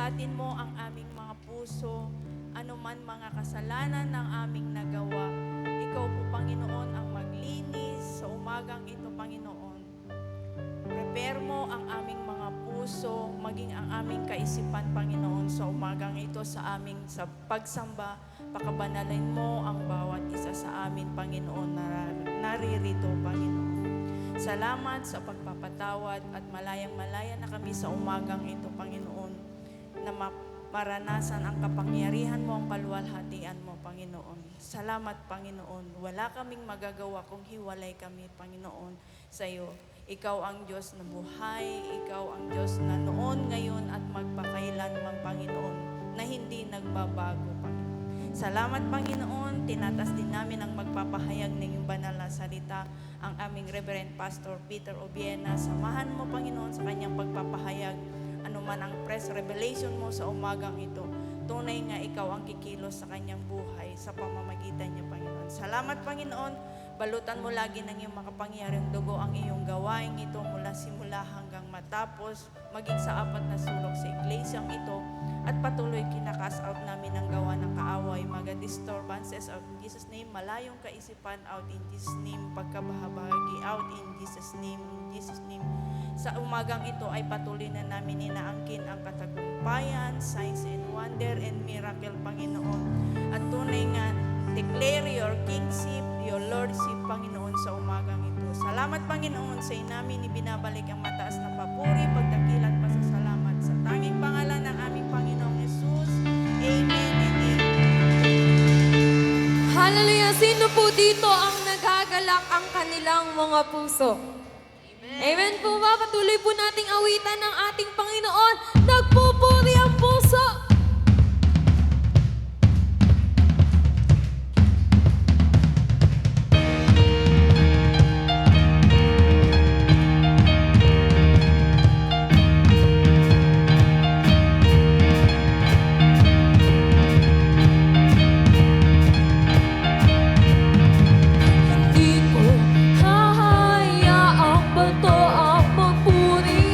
Buhatin mo ang aming mga puso, anuman mga kasalanan ng aming nagawa. Ikaw po, Panginoon, ang maglinis sa umagang ito, Panginoon. Prepare mo ang aming mga puso, maging ang aming kaisipan, Panginoon, sa umagang ito sa aming sa pagsamba. Pakabanalin mo ang bawat isa sa amin, Panginoon, na naririto, Panginoon. Salamat sa pagpapatawad at malayang-malaya na kami sa umagang ito, Panginoon, na maranasan ang kapangyarihan mo, ang kaluwalhatian mo, Panginoon. Salamat, Panginoon. Wala kaming magagawa kung hiwalay kami, Panginoon, sa iyo. Ikaw ang Diyos na buhay, Ikaw ang Diyos na noon, ngayon at magpakailanman, Panginoon, na hindi nagbabago, Panginoon. Salamat, Panginoon. Tinatas din namin ang magpapahayag ng iyong banal na salita, ang aming Reverend Pastor Peter Obiena. Samahan mo, Panginoon, sa kanyang pagpapahayag, anuman ang press revelation mo sa umagang ito. Tunay nga ikaw ang kikilos sa kanyang buhay sa pamamagitan niya, Panginoon. Salamat, Panginoon. Balutan mo lagi ng iyong makapangyarihang dugo ang iyong gawain ito mula simula hanggang matapos, maging sa apat na sulok sa iglesyang ito, at patuloy kinakas out namin ang gawa ng kaaway, mga disturbances out in Jesus' name, malayong kaisipan out in Jesus' name, pagkabahabagi out in Jesus' name, in Jesus' name. Sa umagang ito ay patuloy na namin inaangkin ang katagumpayan, signs and wonder and miracle, Panginoon. At tunay nga, declare your kingship, your lordship, Panginoon, sa umagang ito. Salamat, Panginoon, sa namin ibinabalik ang mataas na papuri, pagdakilat, pasasalamat sa tanging pangalan ng aming Panginoong Jesus. Amen and amen. Hallelujah! Sino po dito ang nagagalak ang kanilang mga puso? Amen po ba? Patuloy po nating awitan ng ating Panginoon. Nagpupuri ang puso! Hindi ko hahayaang bato ang magpuri.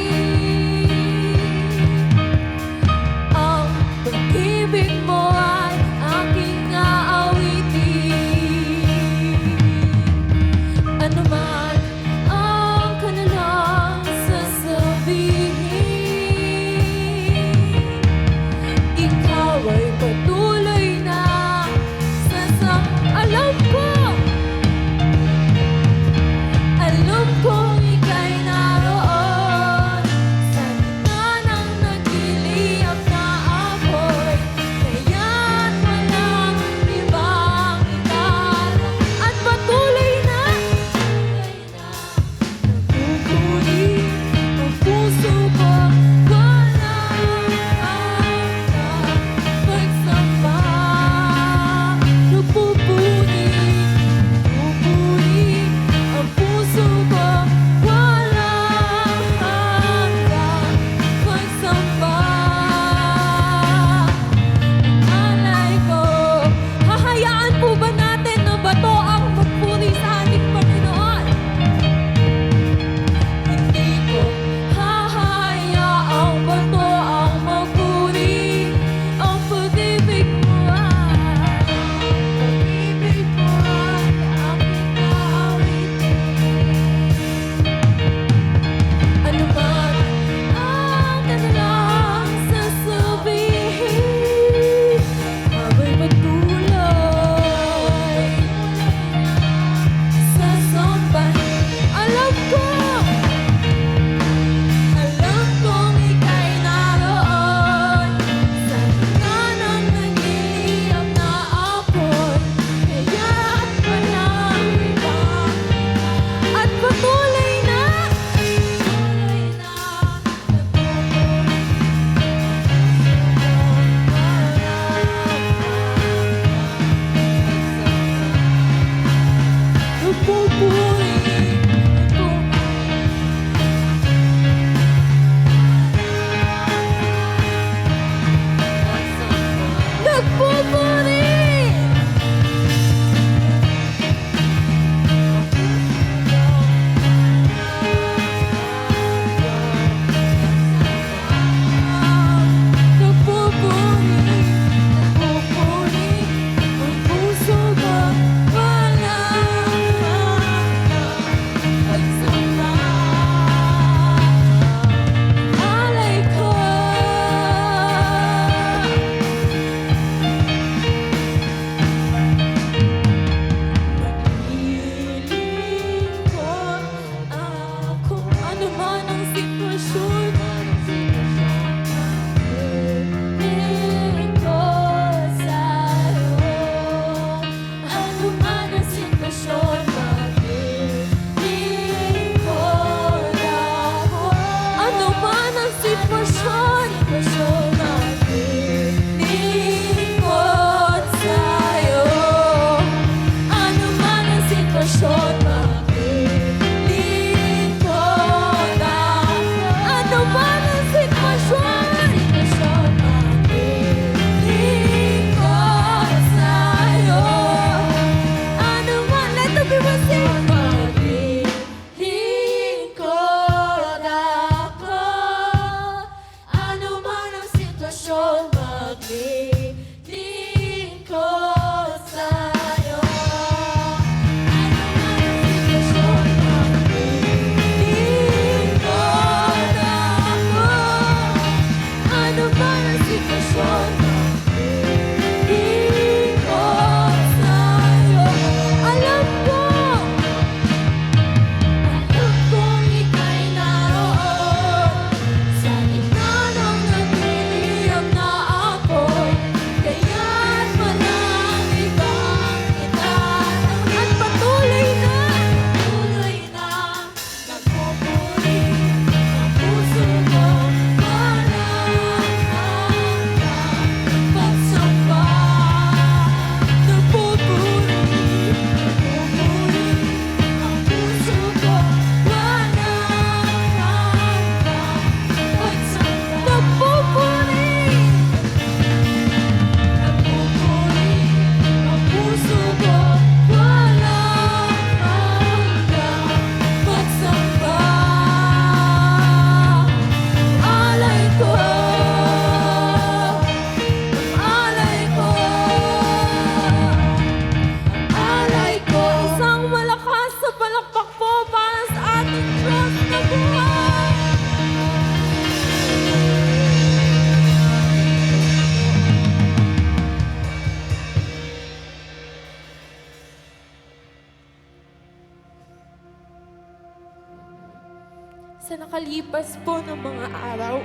sa nakalipas po ng mga araw,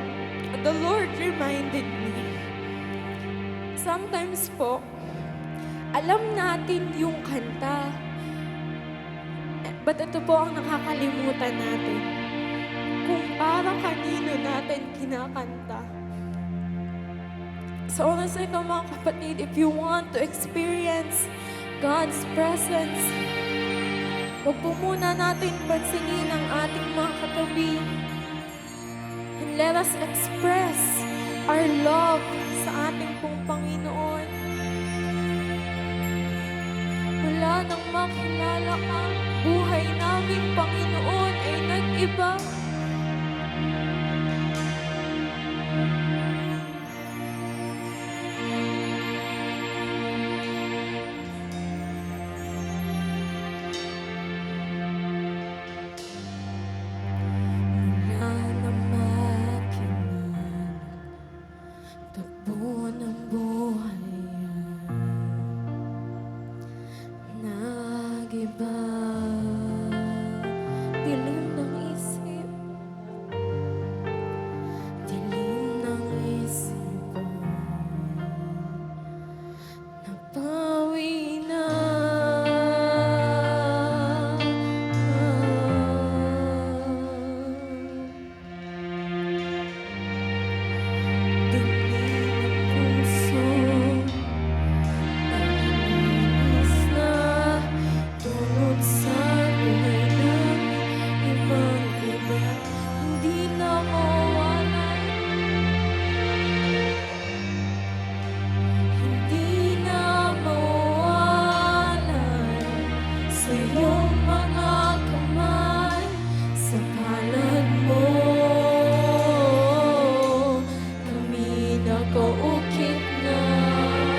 the Lord reminded me, sometimes po, alam natin yung kanta, but ito po ang nakakalimutan natin. Kung para kanino natin kinakanta. So, sa ito mga kapatid, if you want to experience God's presence, huwag po muna natin pansinin ang ating mga katabi. And let us express our love sa ating pong Panginoon. Wala nang makilala ka, buhay naming Panginoon ay nag-iba. Wala nang makinig, takbo ng buhay ay nag-iba. Dilim ng isip, dilim ng isip, napawi na. Dilim ng puso, nalinis na, tulad sa buhay namin, ibang-iba, hindi na mawala. Hindi na mawala sa iyong mga kamay, sa palad mo. Kami nakaukit na,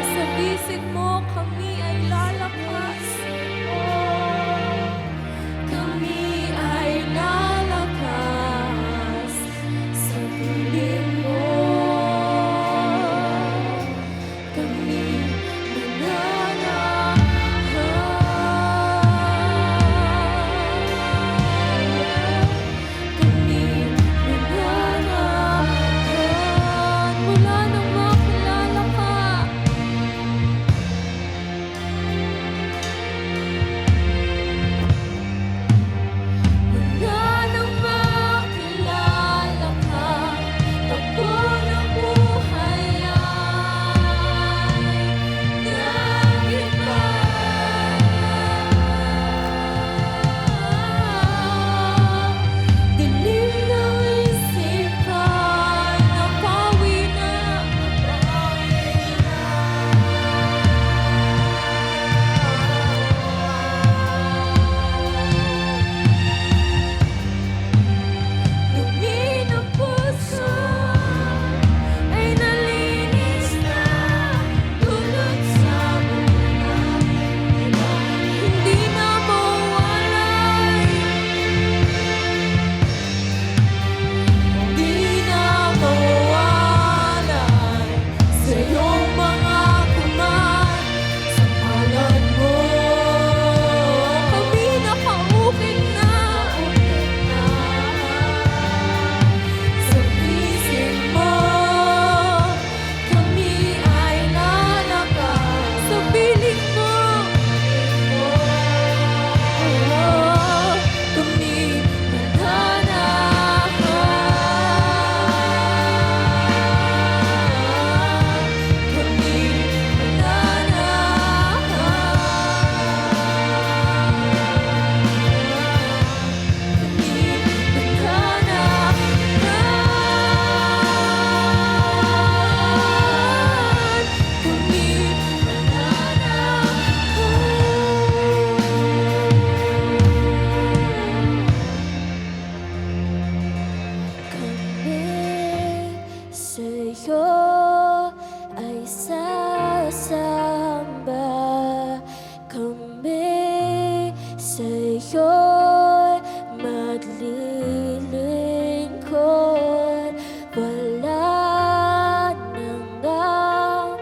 sa bisig mo kami ay lalakas. Kami ay lalakas sa piling mo. Kami nananahan. Kami nananahan. Wala nang makilala ka. Wala nang makilala ka. Takbo ng buhay ay nag-iba. Dilim ng isipan, napawi na. Dumi ng puso ay nalinis na, tulad sa buhay, hindi na mawalay. Hindi na mawalay sa iyong mga kamay, sa palad mo. Kami nakaukit na, sa bisig mo. Kami ay lalakas sa piling mo. Kami nananahan. Kami sa'yo ay sasamba. Kami sa'yo maglilingkod. Wala nang ang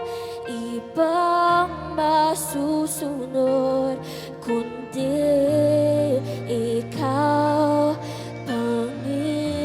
ibang masusunod, kundi ikaw, Panginoon.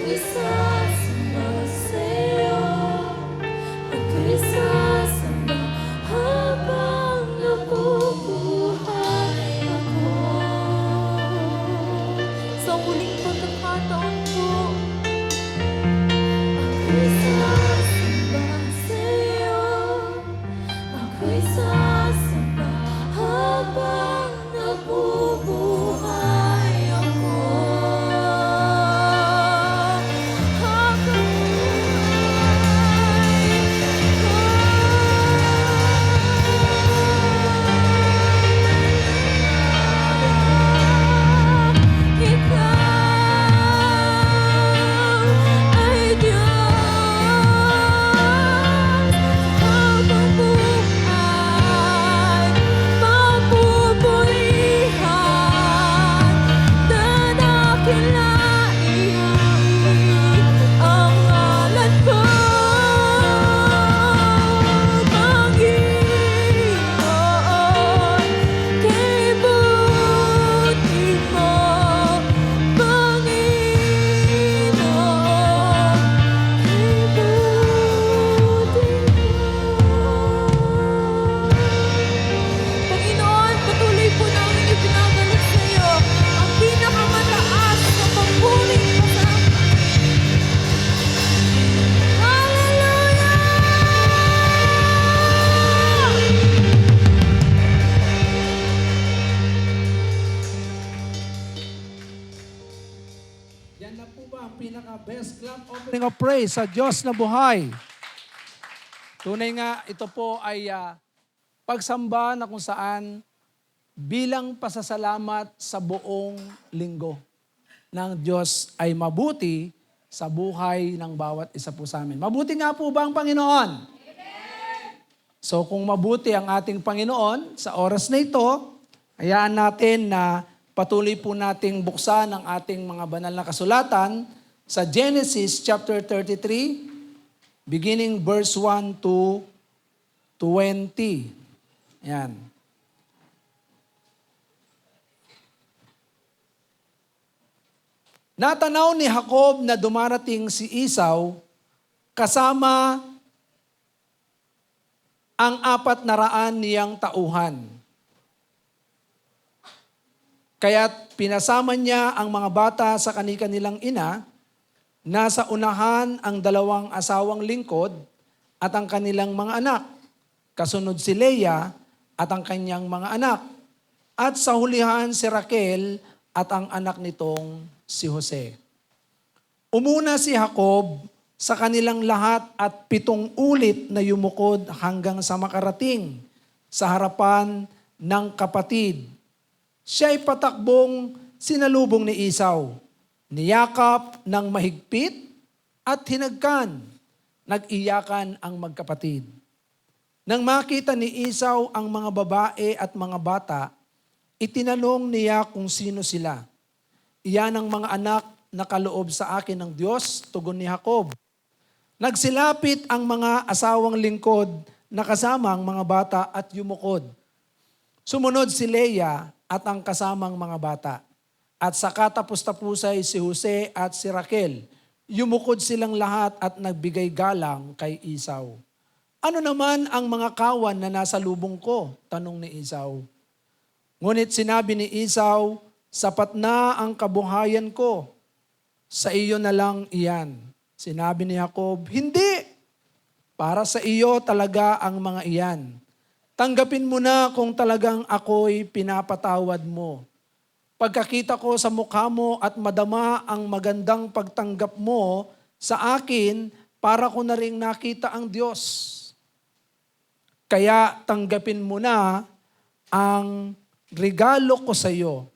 Ako'y sasamba sa'yo. Ako'y sasamba habang nabubuhay ako. Sa huling pagkakataon ko, ako'y sasamba sa'yo. Ako'y sasamba habang nabubuhay ako. Panginoon, patuloy po namin ibinabalik sa iyo ang pinakamataas na pagpuling pasang. Hallelujah! Yan na po ba ang pinaka-best clap opening of praise sa Diyos na buhay? Tunay nga, ito po ay pagsamba na kung saan bilang pasasalamat sa buong linggo ng Diyos ay mabuti sa buhay ng bawat isa po sa amin. Mabuti nga po ba ang Panginoon? So kung mabuti ang ating Panginoon sa oras na ito, hayaan natin na patuloy po nating buksan ang ating mga banal na kasulatan sa Genesis chapter 33, beginning verse 1 to 20. Yan. Natanaw ni Jacob na dumarating si Esau kasama ang 400 niyang tauhan. Kaya't pinasama niya ang mga bata sa kanilang ina. Nasa unahan ang 2 asawang lingkod at ang kanilang mga anak. Kasunod si Leah at ang kanyang mga anak. At sa hulihan si Raquel at ang anak nitong si Jose. Umuna si Jacob sa kanilang lahat at 7 ulit na yumukod hanggang sa makarating sa harapan ng kapatid. Siya'y patakbong sinalubong ni Esau. Niyakap ng mahigpit at hinagkan. Nag-iyakan ang magkapatid. Nang makita ni Esau ang mga babae at mga bata, itinanong niya kung sino sila. Iyan ang mga anak na kaloob sa akin ng Diyos, tugon ni Jacob. Nagsilapit ang mga asawang lingkod na kasama ang mga bata at yumukod. Sumunod si Leah at ang kasamang mga bata. At sa katapos-tapusay si Jose at si Raquel. Yumukod silang lahat at nagbigay galang kay Esau. Ano naman ang mga kawan na nasa lubong ko? Tanong ni Esau. Ngunit sinabi ni Esau, sapat na ang kabuhayan ko. Sa iyo na lang iyan. Sinabi ni Jacob, hindi. Para sa iyo talaga ang mga iyan. Tanggapin mo na kung talagang ako'y pinapatawad mo. Pagkakita ko sa mukha mo at madama ang magandang pagtanggap mo sa akin, para ko na rin nakita ang Diyos. Kaya tanggapin mo na ang regalo ko sa iyo.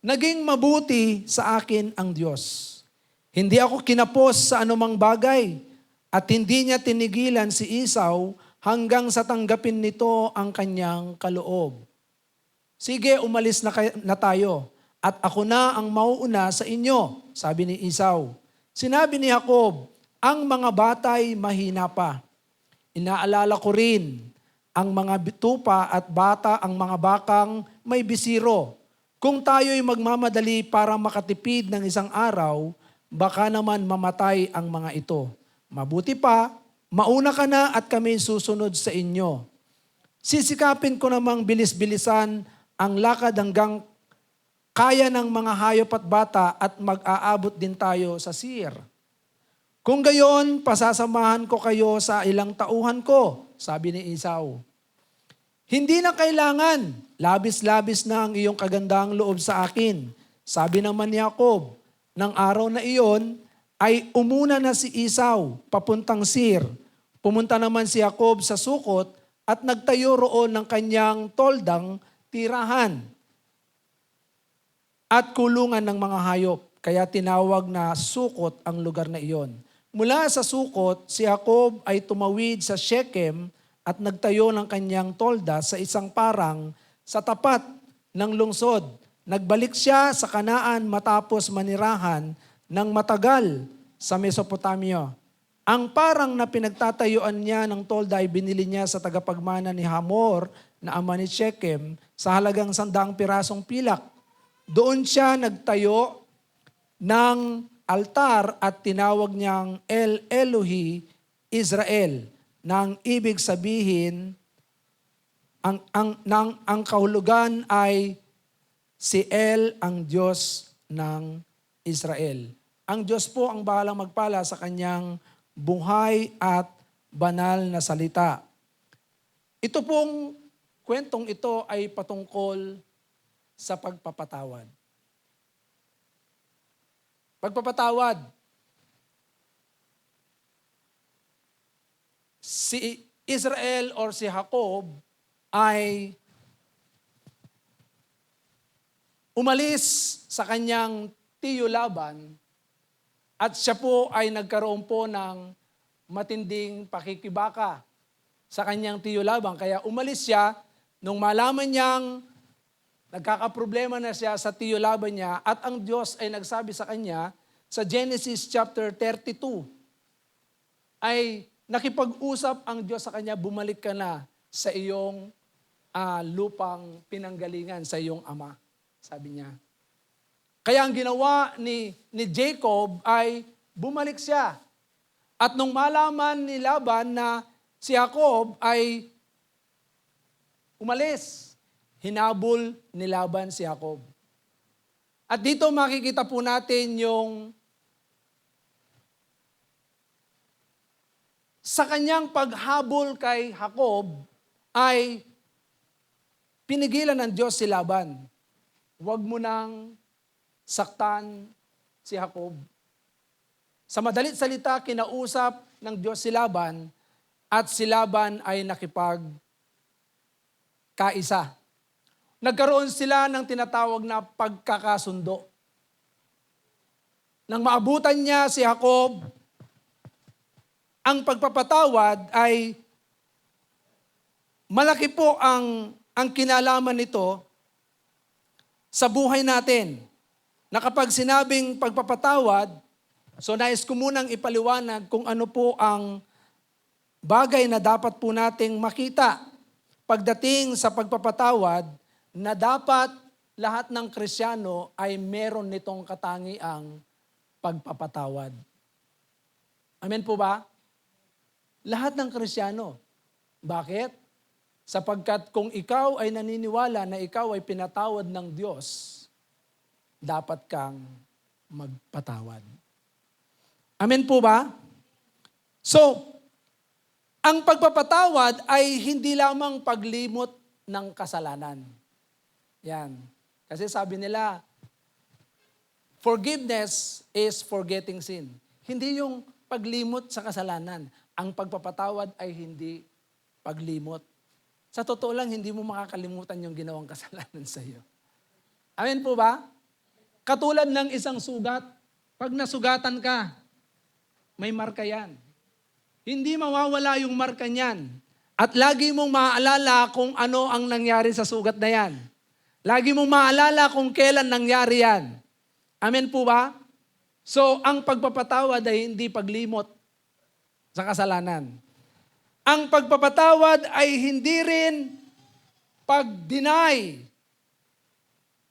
Naging mabuti sa akin ang Diyos. Hindi ako kinapos sa anumang bagay at hindi niya tinigilan si Esau hanggang sa tanggapin nito ang kanyang kaloob. Sige, umalis na tayo at ako na ang mauuna sa inyo, sabi ni Esau. Sinabi ni Jacob, ang mga batay mahina pa. Inaalala ko rin ang mga tupa at bata, ang mga bakang may bisiro. Kung tayo'y magmamadali para makatipid ng isang araw, baka naman mamatay ang mga ito. Mabuti pa, mauna ka na at kami susunod sa inyo. Sisikapin ko namang bilis-bilisan ang lakad hanggang kaya ng mga hayop at bata at mag-aabot din tayo sa Seir. Kung gayon, pasasamahan ko kayo sa ilang tauhan ko, sabi ni Esau. Hindi na kailangan, labis-labis na ang iyong kagandahang loob sa akin. Sabi naman ni Jacob, ng araw na iyon ay umuna na si Esau papuntang Seir. Pumunta naman si Jacob sa Sukot at nagtayo roon ng kanyang toldang tirahan at kulungan ng mga hayop. Kaya tinawag na Sukot ang lugar na iyon. Mula sa Sukot, si Jacob ay tumawid sa Shechem at nagtayo ng kanyang tolda sa isang parang sa tapat ng lungsod. Nagbalik siya sa Kanaan matapos manirahan ng matagal sa Mesopotamia. Ang parang na pinagtatayuan niya ng tolda ay binili niya sa tagapagmana ni Hamor na ama ni Shechem sa halagang 100 pirasong pilak. Doon siya nagtayo ng altar at tinawag niyang El Elohi Israel, nang ibig sabihin ang kahulugan ay si El ang Diyos ng Israel. Ang Diyos po ang bahalang magpala sa kanyang buhay at banal na salita. Ito pong kwentong ito ay patungkol sa pagpapatawad. Pagpapatawad. Si Israel or si Jacob ay umalis sa kanyang tiyo Laban at siya po ay nagkaroon po ng matinding pakikibaka sa kanyang tiyo Laban. Kaya umalis siya nung malaman niyang nagkakaproblema na siya sa tiyo Laban niya at ang Diyos ay nagsabi sa kanya sa Genesis chapter 32 ay nakipag-usap ang Diyos sa kanya, bumalik ka na sa iyong lupang pinanggalingan sa iyong ama, sabi niya. Kaya ang ginawa ni Jacob ay bumalik siya. At nung malaman ni Laban na si Jacob ay umalis, hinabol ni Laban si Jacob. At dito makikita po natin yung sa kanyang paghabol kay Jacob ay pinigilan ng Diyos si Laban. Huwag mo nang saktan si Jacob. Sa madalit salita, kinausap ng Diyos si Laban at si Laban ay nakipagkaisa. Nagkaroon sila ng tinatawag na pagkakasundo. Nang maabutan niya si Jacob, ang pagpapatawad ay malaki po ang kinalaman nito sa buhay natin. Na kapag sinabing pagpapatawad, so nais ko munang ipaliwanag kung ano po ang bagay na dapat po nating makita pagdating sa pagpapatawad, na dapat lahat ng Kristiyano ay meron nitong katangiang pagpapatawad. Amen po ba? Lahat ng Kristiyano. Bakit? Sapagkat kung ikaw ay naniniwala na ikaw ay pinatawad ng Diyos, dapat kang magpatawad. Amen po ba? So, ang pagpapatawad ay hindi lamang paglimot ng kasalanan. Yan. Kasi sabi nila, forgiveness is forgetting sin. Hindi yung paglimot sa kasalanan. Ang pagpapatawad ay hindi paglimot. Sa totoo lang, hindi mo makakalimutan yung ginawang kasalanan sa iyo. Amen po ba? Katulad ng isang sugat, pag nasugatan ka, may marka yan. Hindi mawawala yung marka niyan. At lagi mong maaalala kung ano ang nangyari sa sugat na yan. Lagi mong maalala kung kailan nangyari yan. Amen po ba? So, ang pagpapatawad ay hindi paglimot sa kasalanan. Ang pagpapatawad ay hindi rin pag-deny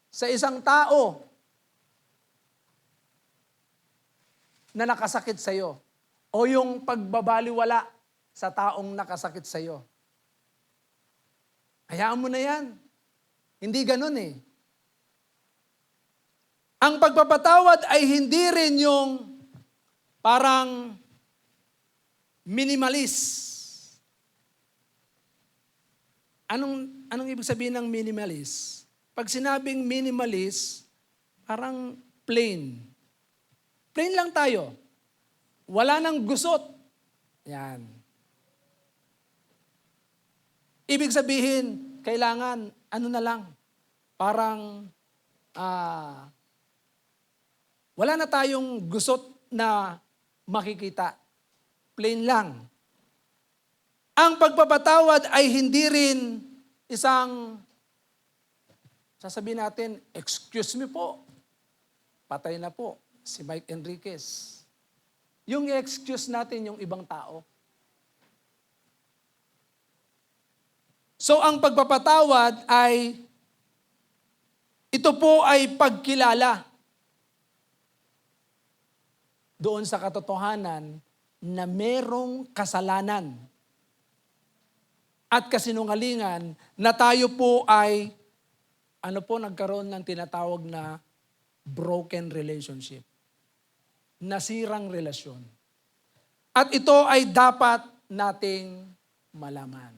sa isang tao na nakasakit sa'yo o yung pagbabaliwala sa taong nakasakit sa'yo. Hayaan mo na yan. Hindi ganun eh. Ang pagpapatawad ay hindi rin yung parang minimalist. Anong ibig sabihin ng minimalist? Pag sinabing minimalist, parang plain. Plain lang tayo. Wala nang gusot. Yan. Ibig sabihin, kailangan, ano na lang, parang, wala na tayong gusot na makikita. Plain lang. Ang pagpapatawad ay hindi rin isang, sasabihin natin, excuse me po, patay na po si Mike Enriquez. Yung excuse natin yung ibang tao. So ang pagpapatawad ay, ito po ay pagkilala doon sa katotohanan na merong kasalanan at kasinungalingan na tayo po ay nagkaroon ng tinatawag na broken relationship. Nasirang relasyon. At ito ay dapat nating malaman.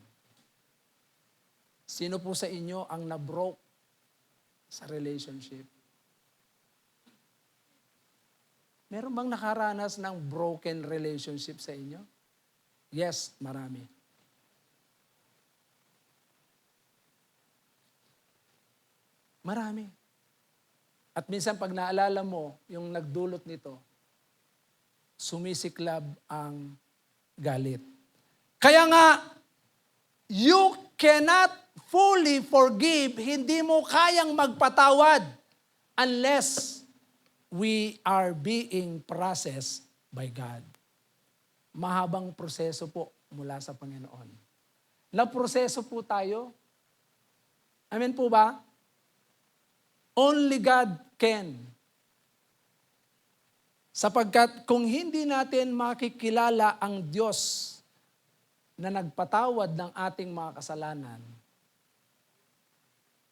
Sino po sa inyo ang na-broke sa relationship? Meron bang nakaranas ng broken relationship sa inyo? Yes, marami. Marami. At minsan pag naalala mo yung nagdulot nito, sumisiklab ang galit. Kaya nga, you cannot fully forgive, hindi mo kayang magpatawad unless we are being processed by God. Mahabang proseso po mula sa Panginoon. Naproseso po tayo. Amen po ba? Only God can. Sapagkat kung hindi natin makikilala ang Diyos na nagpatawad ng ating mga kasalanan,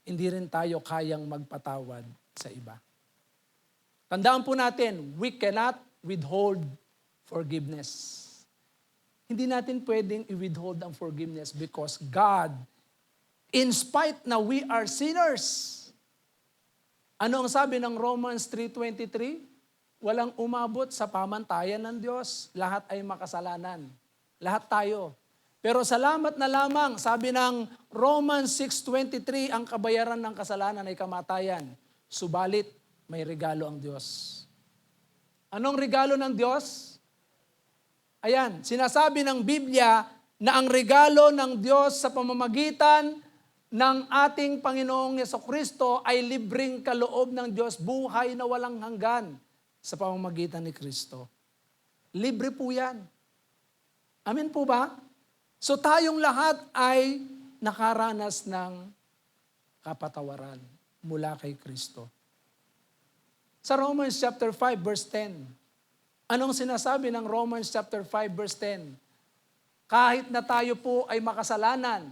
hindi rin tayo kayang magpatawad sa iba. Tandaan po natin, we cannot withhold forgiveness. Hindi natin pwedeng i-withhold ang forgiveness because God, in spite na we are sinners, ano ang sabi ng Romans 3:23? Walang umabot sa pamantayan ng Diyos. Lahat ay makasalanan. Lahat tayo. Pero salamat na lamang, sabi ng Romans 6:23, ang kabayaran ng kasalanan ay kamatayan. Subalit, may regalo ang Diyos. Anong regalo ng Diyos? Ayan, sinasabi ng Biblia na ang regalo ng Diyos sa pamamagitan ng ating Panginoong Yesukristo ay libreng kaloob ng Diyos, buhay na walang hanggan sa pamamagitan ni Kristo. Libre po yan. Amen po ba? So tayong lahat ay nakaranas ng kapatawaran mula kay Kristo. Sa Romans chapter 5 verse 10, anong sinasabi ng Romans chapter 5 verse 10? Kahit na tayo po ay makasalanan,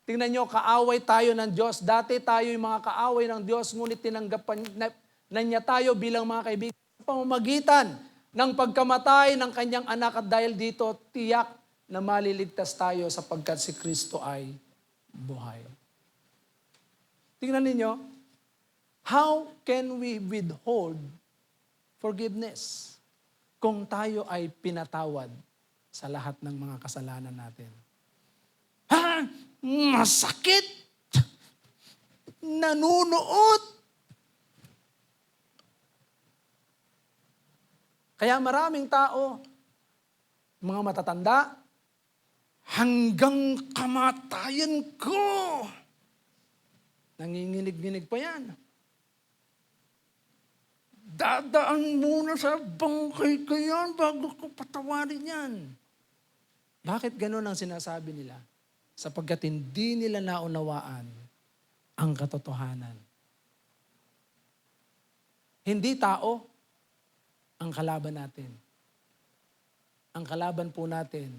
tingnan nyo, kaaway tayo ng Diyos. Dati tayo yung mga kaaway ng Diyos, ngunit tinanggapan na niya tayo bilang mga kaibigan. Sa pamamagitan ng pagkamatay ng kanyang anak at dahil dito, tiyak na maliligtas tayo sapagkat si Kristo ay buhay. Tingnan ninyo, how can we withhold forgiveness kung tayo ay pinatawad sa lahat ng mga kasalanan natin? Ha? Masakit! Nanunuot! Kaya maraming tao, mga matatanda, hanggang kamatayan ko. Nanginginig-ginig pa yan. Dadaan muna sa bangkay ko yan bago ko patawarin yan. Bakit ganun ang sinasabi nila? Sapagkat hindi nila naunawaan ang katotohanan. Hindi tao ang kalaban natin. ang kalaban po natin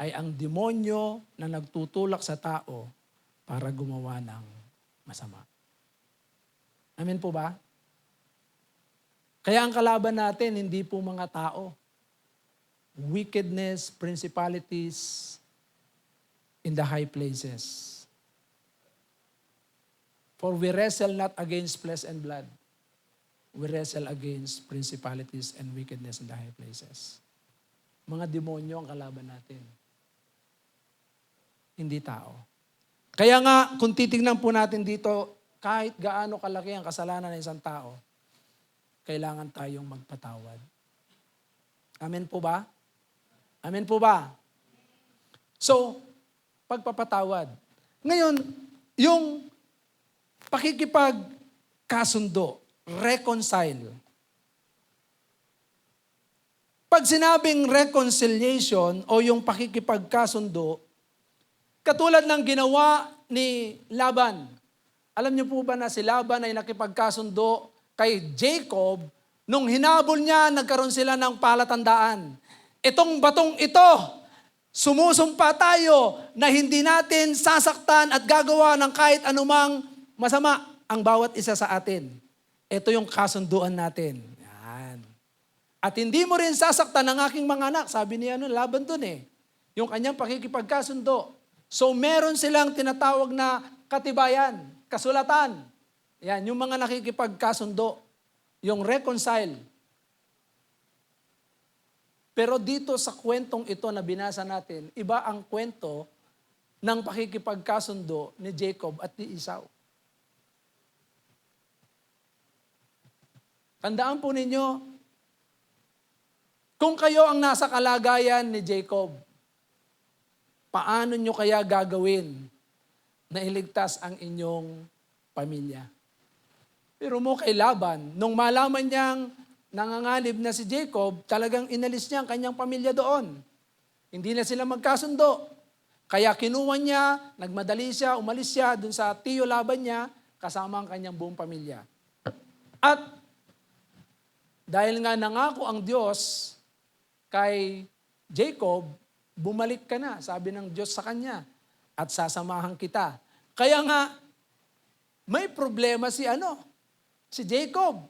ay ang demonyo na nagtutulak sa tao para gumawa ng masama. Amen po ba? Kaya ang kalaban natin, hindi po mga tao. Wickedness, principalities in the high places. For we wrestle not against flesh and blood. We wrestle against principalities and wickedness in the high places. Mga demonyo ang kalaban natin. Hindi tao. Kaya nga, kung titignan po natin dito, kahit gaano kalaki ang kasalanan ng isang tao, kailangan tayong magpatawad. Amen po ba? Amen po ba? So, pagpapatawad. Ngayon, yung pakikipagkasundo, reconcile. Pag sinabing reconciliation o yung pakikipagkasundo, katulad ng ginawa ni Laban. Alam niyo po ba na si Laban ay nakipagkasundo kay Jacob nung hinabol niya, nagkaroon sila ng palatandaan. Itong batong ito, sumusumpa tayo na hindi natin sasaktan at gagawa ng kahit anumang masama ang bawat isa sa atin. Ito yung kasunduan natin. Yan. At hindi mo rin sasaktan ang aking mga anak. Sabi niya Laban dun yung kanyang pakikipagkasundo. So meron silang tinatawag na katibayan, kasulatan. Yan, yung mga nakikipagkasundo, yung reconcile. Pero dito sa kwentong ito na binasa natin, iba ang kwento ng pakikipagkasundo ni Jacob at ni Esau. Tandaan po ninyo, kung kayo ang nasa kalagayan ni Jacob, paano nyo kaya gagawin na iligtas ang inyong pamilya? Pero mo kay Laban, nung malaman niyang nanganganib na si Jacob, talagang inalis niya ang kanyang pamilya doon. Hindi na sila magkasundo. Kaya kinuha niya, nagmadali siya, umalis siya dun sa tiyo Laban niya, kasama ang kanyang buong pamilya. At dahil nga nangako ang Diyos kay Jacob, bumalik ka na, sabi ng Diyos sa kanya, at sasamahan kita. Kaya nga, may problema si Jacob.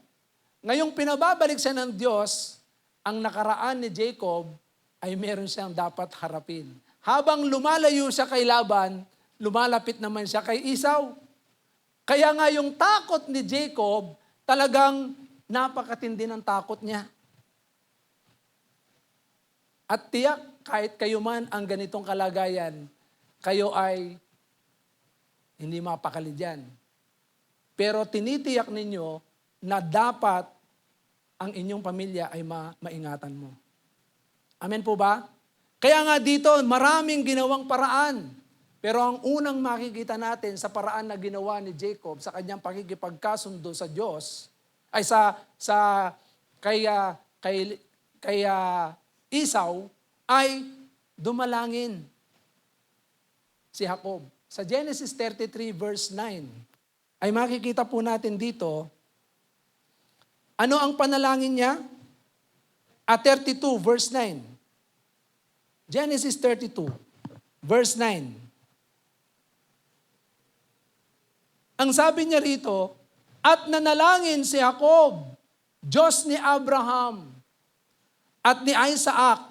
Ngayong pinababalik siya ng Diyos, ang nakaraan ni Jacob ay meron siyang dapat harapin. Habang lumalayo siya kay Laban, lumalapit naman siya kay Esau. Kaya nga yung takot ni Jacob, talagang napakatindi ng takot niya. At tiyak, kahit kayo man ang ganitong kalagayan, kayo ay hindi mapakali dyan. Pero tinitiyak ninyo na dapat ang inyong pamilya ay maingatan mo. Amen po ba? Kaya nga dito, maraming ginawang paraan. Pero ang unang makikita natin sa paraan na ginawa ni Jacob sa kanyang pakikipagkasundo sa Diyos, ay kay Esau, ay dumalangin si Jacob. Sa Genesis 33 verse 9, ay makikita po natin dito, ano ang panalangin niya? 32 verse 9. Genesis 32 verse 9. Ang sabi niya rito, at nanalangin si Jacob, Diyos ni Abraham at ni Isaac,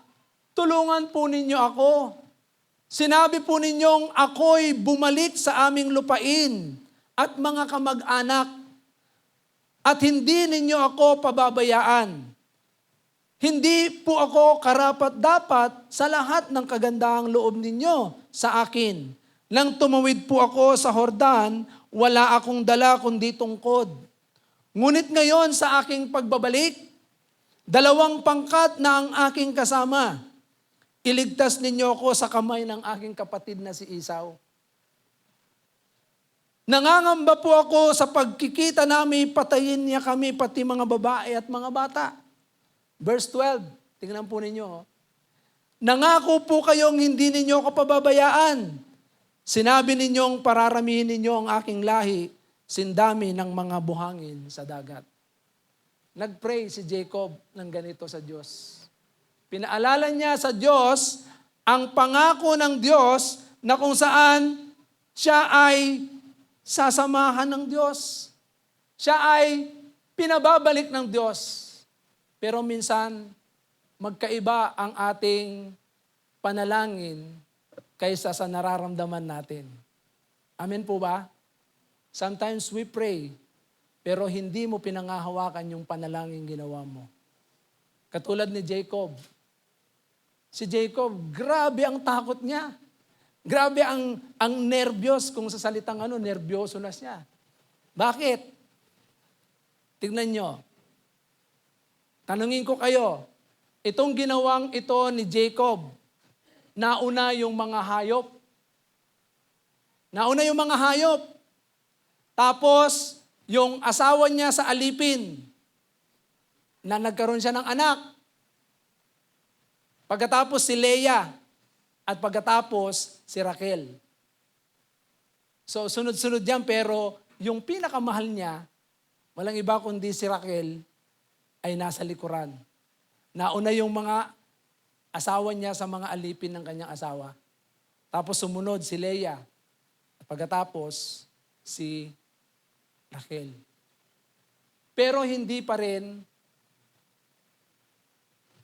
tulungan po ninyo ako. Sinabi po ninyong ako'y bumalik sa aming lupain at mga kamag-anak at hindi ninyo ako pababayaan. Hindi po ako karapat-dapat sa lahat ng kagandahang loob ninyo sa akin. Nang tumawid po ako sa Jordan, wala akong dala kundi tungkod. Ngunit ngayon sa aking pagbabalik, 2 pangkat na ang aking kasama. Iligtas ninyo ako sa kamay ng aking kapatid na si Esau. Nangangamba po ako sa pagkikita namin, patayin niya kami, pati mga babae at mga bata. Verse 12, tingnan po ninyo. Nangako po kayong hindi ninyo ako pababayaan. Sinabi ninyong pararamihin ninyo ang aking lahi, sindami ng mga buhangin sa dagat. Nagpray si Jacob ng ganito sa Diyos. Pinaalala niya sa Diyos ang pangako ng Diyos na kung saan siya ay sasamahan ng Diyos. Siya ay pinababalik ng Diyos. Pero minsan, magkaiba ang ating panalangin kaysa sa nararamdaman natin. Amen po ba? Sometimes we pray, pero hindi mo pinangahawakan yung panalangin ginawa mo. Katulad ni Jacob. Si Jacob, grabe ang takot niya. Grabe ang nervyos, kung sa salitang nervyoso na siya. Bakit? Tignan nyo. Tanungin ko kayo, itong ginawang ito ni Jacob, nauna yung mga hayop. Nauna yung mga hayop. Tapos, yung asawa niya sa alipin, na nagkaroon siya ng anak. Pagkatapos si Leah, at pagkatapos si Raquel. So, sunod-sunod yan, pero yung pinakamahal niya, walang iba kundi si Raquel, ay nasa likuran. Nauna yung mga asawa niya sa mga alipin ng kanyang asawa. Tapos sumunod si Leah. At pagkatapos, si Raquel. Pero hindi pa rin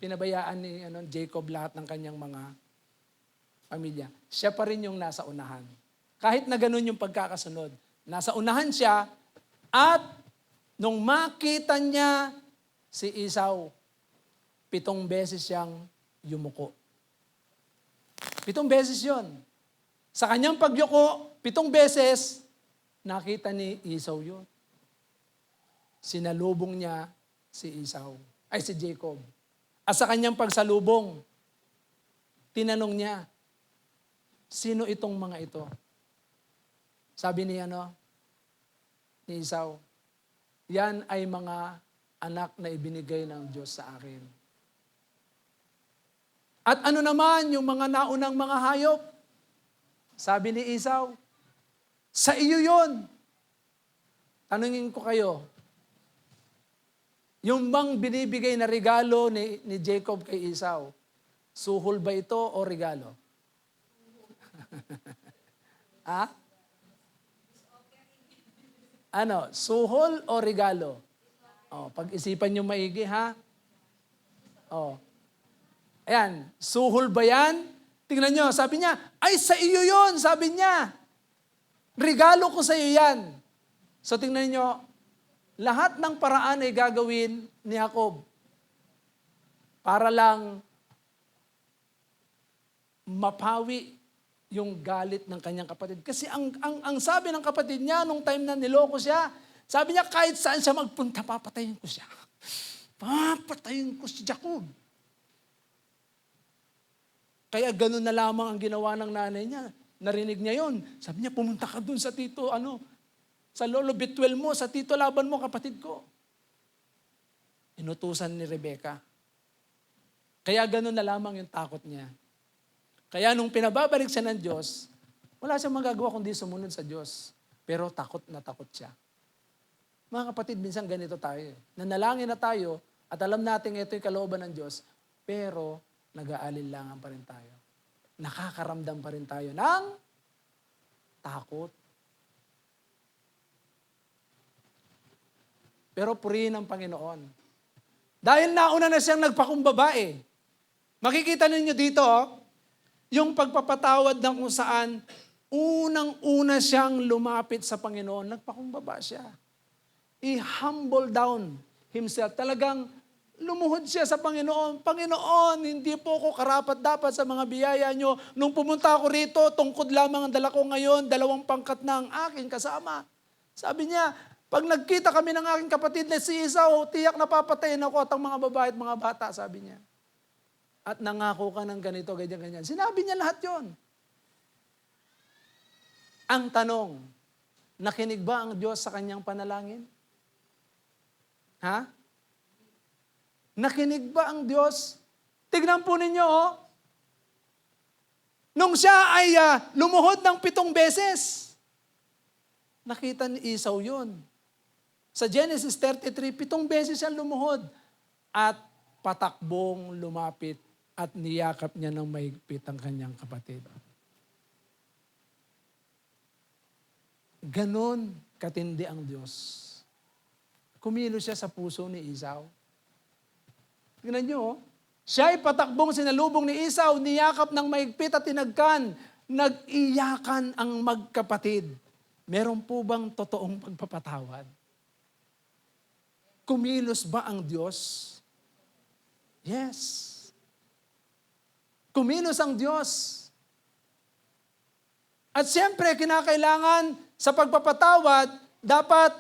pinabayaan ni Jacob lahat ng kanyang mga pamilya. Siya pa rin yung nasa unahan. Kahit na ganun yung pagkakasunod. Nasa unahan siya at nung makita niya si Esau, 7 beses siyang yumuko. 7 beses yon. Sa kanyang pagyuko, 7 beses, nakita ni Esau yun. Sinalubong niya si Jacob. At sa kanyang pagsalubong, tinanong niya, sino itong mga ito? Sabi ni Esau, yan ay mga anak na ibinigay ng Diyos sa akin. At ano naman yung mga naunang mga hayop? Sabi ni Esau, sa iyo yun. Tanungin ko kayo, yung bang binibigay na regalo ni Jacob kay Esau, suhol ba ito o regalo? Ha? Suhol o regalo? Pag-isipan nyo maigi, ha? Ayan, suhol ba yan? Tingnan nyo, sabi niya, ay sa iyo yun, sabi niya. Regalo ko sa iyo yan. So tingnan nyo, lahat ng paraan ay gagawin ni Jacob para lang mapawi yung galit ng kanyang kapatid. Kasi ang sabi ng kapatid niya nung time na niloko siya, sabi niya kahit saan siya magpunta, papatayin ko siya. Papatayin ko si Jacob. Kaya ganun na lamang ang ginawa ng nanay niya. Narinig niya yon. Sabi niya, pumunta ka dun sa tito, sa lolo Betuel mo, sa tito Laban mo, kapatid ko. Inutusan ni Rebecca. Kaya ganun na lamang yung takot niya. Kaya nung pinababalik siya ng Diyos, wala siyang magagawa kundi sumunod sa Diyos. Pero takot na takot siya. Mga kapatid, minsan ganito tayo. Nanalangin na tayo at alam natin ito yung kalooban ng Diyos, pero nag-aalinlangan pa rin tayo. Nakakaramdam pa rin tayo ng takot. Pero purihin ang Panginoon. Dahil nauna na siyang nagpakumbaba eh. Makikita ninyo dito, yung pagpapatawad ng kung saan unang-una siyang lumapit sa Panginoon, nagpakumbaba siya. I-humble down himself. Talagang lumuhod siya sa Panginoon. Panginoon, hindi po ako karapat-dapat sa mga biyaya nyo. Nung pumunta ako rito, tungkod lamang ang dala ko ngayon, 2 pangkat na ang aking kasama. Sabi niya, pag nagkita kami ng aking kapatid na si Esau, tiyak na papatayin ako at ang mga babae at mga bata, sabi niya. At nangako ka ng ganito, ganyan. Sinabi niya lahat yon. Ang tanong, nakinig ba ang Diyos sa kanyang panalangin? Ha? Nakinig ba ang Diyos? Tignan po ninyo, nung siya ay lumuhod ng 7 beses, nakita ni Esau yun. Sa Genesis 33, 7 beses siya lumuhod at patakbong lumapit at niyakap niya ng mahigpit ang kanyang kapatid. Ganon katindi ang Diyos. Kumilos siya sa puso ni Esau. Tingnan niyo, oh. Siya ay patakbong sinalubong ni Esau, niyakap ng mahigpit at tinagkan. Nag-iyakan ang magkapatid. Meron po bang totoong pagpapatawad? Kumilos ba ang Diyos? Yes. Kumilos ang Diyos. At siyempre, kinakailangan sa pagpapatawad, dapat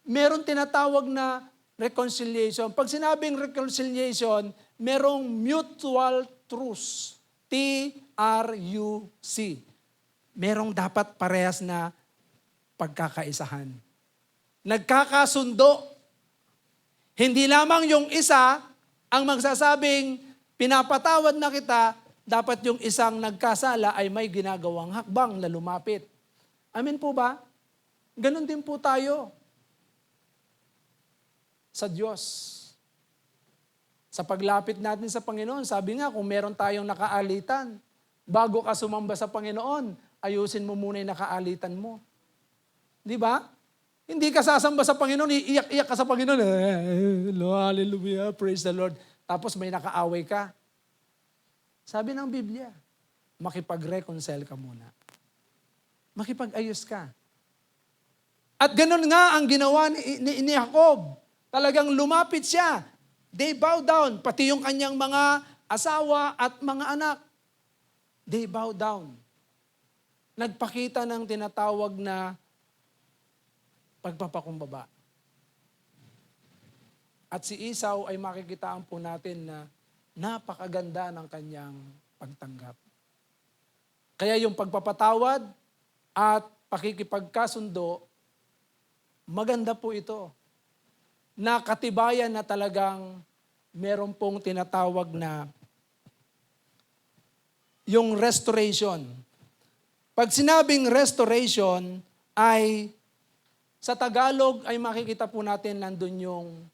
meron tinatawag na reconciliation. Pag sinabing reconciliation, merong mutual truce. T-R-U-C. Merong dapat parehas na pagkakaisahan. Nagkakasundo. Hindi lamang yung isa ang magsasabing, pinapatawad na kita, dapat yung isang nagkasala ay may ginagawang hakbang na lumapit. Amen po ba? Ganon din po tayo sa Diyos. Sa paglapit natin sa Panginoon, sabi nga, kung meron tayong nakaalitan, bago ka sumamba sa Panginoon, ayusin mo muna yung nakaalitan mo. Di ba? Hindi ka sasamba sa Panginoon, iiyak-iyak ka sa Panginoon. Hallelujah, praise the Lord. Tapos may nakaaway ka. Sabi ng Biblia, makipag-reconcile ka muna. Makipag-ayos ka. At ganun nga ang ginawa ni Jacob. Talagang lumapit siya. They bow down, pati yung kanyang mga asawa at mga anak. They bow down. Nagpakita ng tinatawag na pagpapakumbaba. At si Esau ay makikitaan po natin na napakaganda ng kanyang pagtanggap. Kaya yung pagpapatawad at pakikipagkasundo, maganda po ito. Nakatibayan na talagang meron pong tinatawag na yung restoration. Pag sinabing restoration ay sa Tagalog ay makikita po natin nandun yung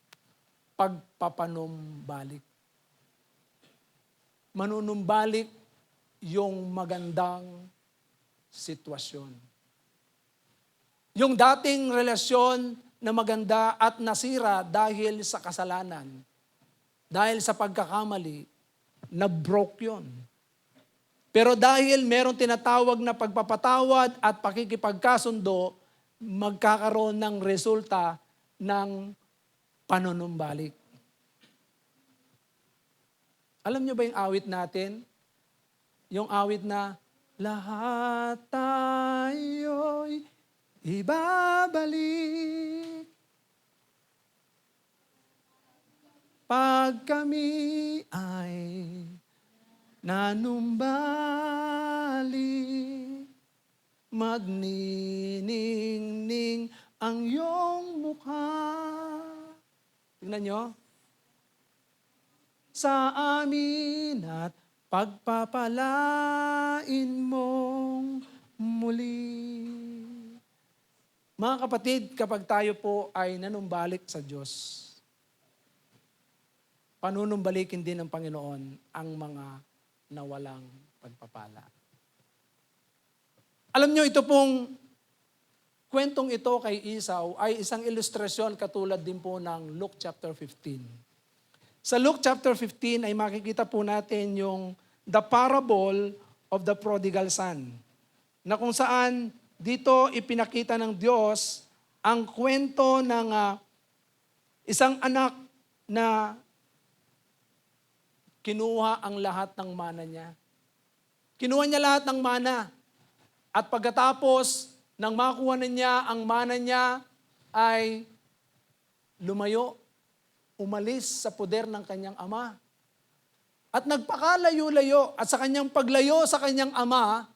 pagpapanumbalik. Manunumbalik yung magandang sitwasyon. Yung dating relasyon na maganda at nasira dahil sa kasalanan, dahil sa pagkakamali, na-broke yun. Pero dahil meron tinatawag na pagpapatawad at pakikipagkasundo, magkakaroon ng resulta ng panunumbalik. Alam niyo ba yung awit natin? Yung awit na, lahat tayo'y ibabalik pag kami ay nanumbalik, magniningning ang iyong mukha. Tingnan nyo. Sa amin at pagpapalain mong muli. Mga kapatid, kapag tayo po ay nanumbalik sa Diyos, panunumbalikin din ng Panginoon ang mga nawalang pagpapala. Alam nyo, ito pong kwentong ito kay Esau ay isang ilustrasyon katulad din po ng Luke chapter 15. Sa Luke chapter 15 ay makikita po natin yung the parable of the prodigal son, na kung saan dito ipinakita ng Diyos ang kwento ng isang anak na kinuha ang lahat ng mana niya. Kinuha niya lahat ng mana. At pagkatapos nang makuha na niya ang mana niya, ay lumayo, umalis sa poder ng kanyang ama. At nagpakalayo-layo, at sa kanyang paglayo sa kanyang ama,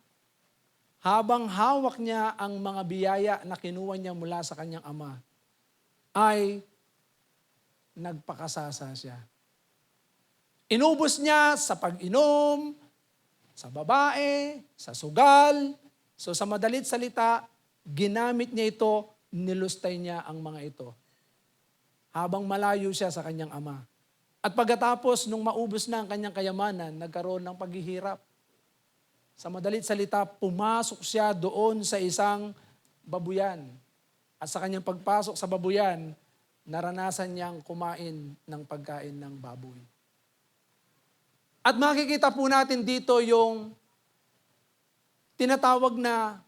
habang hawak niya ang mga biyaya na kinuha niya mula sa kanyang ama, ay nagpakasasa siya. Inubos niya sa pag-inom, sa babae, sa sugal. So sa madalit salita, ginamit niya ito, nilustay niya ang mga ito. Habang malayo siya sa kanyang ama. At pagkatapos, nung maubos na ang kanyang kayamanan, nagkaroon ng paghihirap. Sa madalit salita, pumasok siya doon sa isang babuyan. At sa kanyang pagpasok sa babuyan, naranasan niyang kumain ng pagkain ng baboy. At makikita po natin dito yung tinatawag na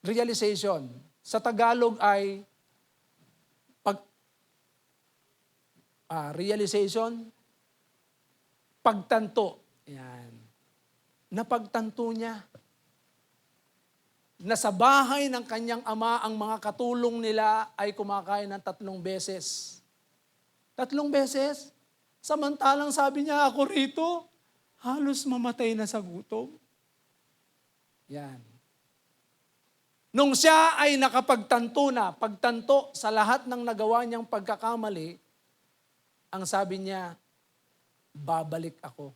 realization. Sa Tagalog ay realization, pagtanto. Yan. Napagtanto niya na sa bahay ng kanyang ama, ang mga katulong nila ay kumakain ng 3 beses. 3 beses? Samantalang sabi niya, ako rito, halos mamatay na sa gutom. Yan. Nung siya ay nakapagtanto na, pagtanto sa lahat ng nagawa niyang pagkakamali, ang sabi niya, babalik ako.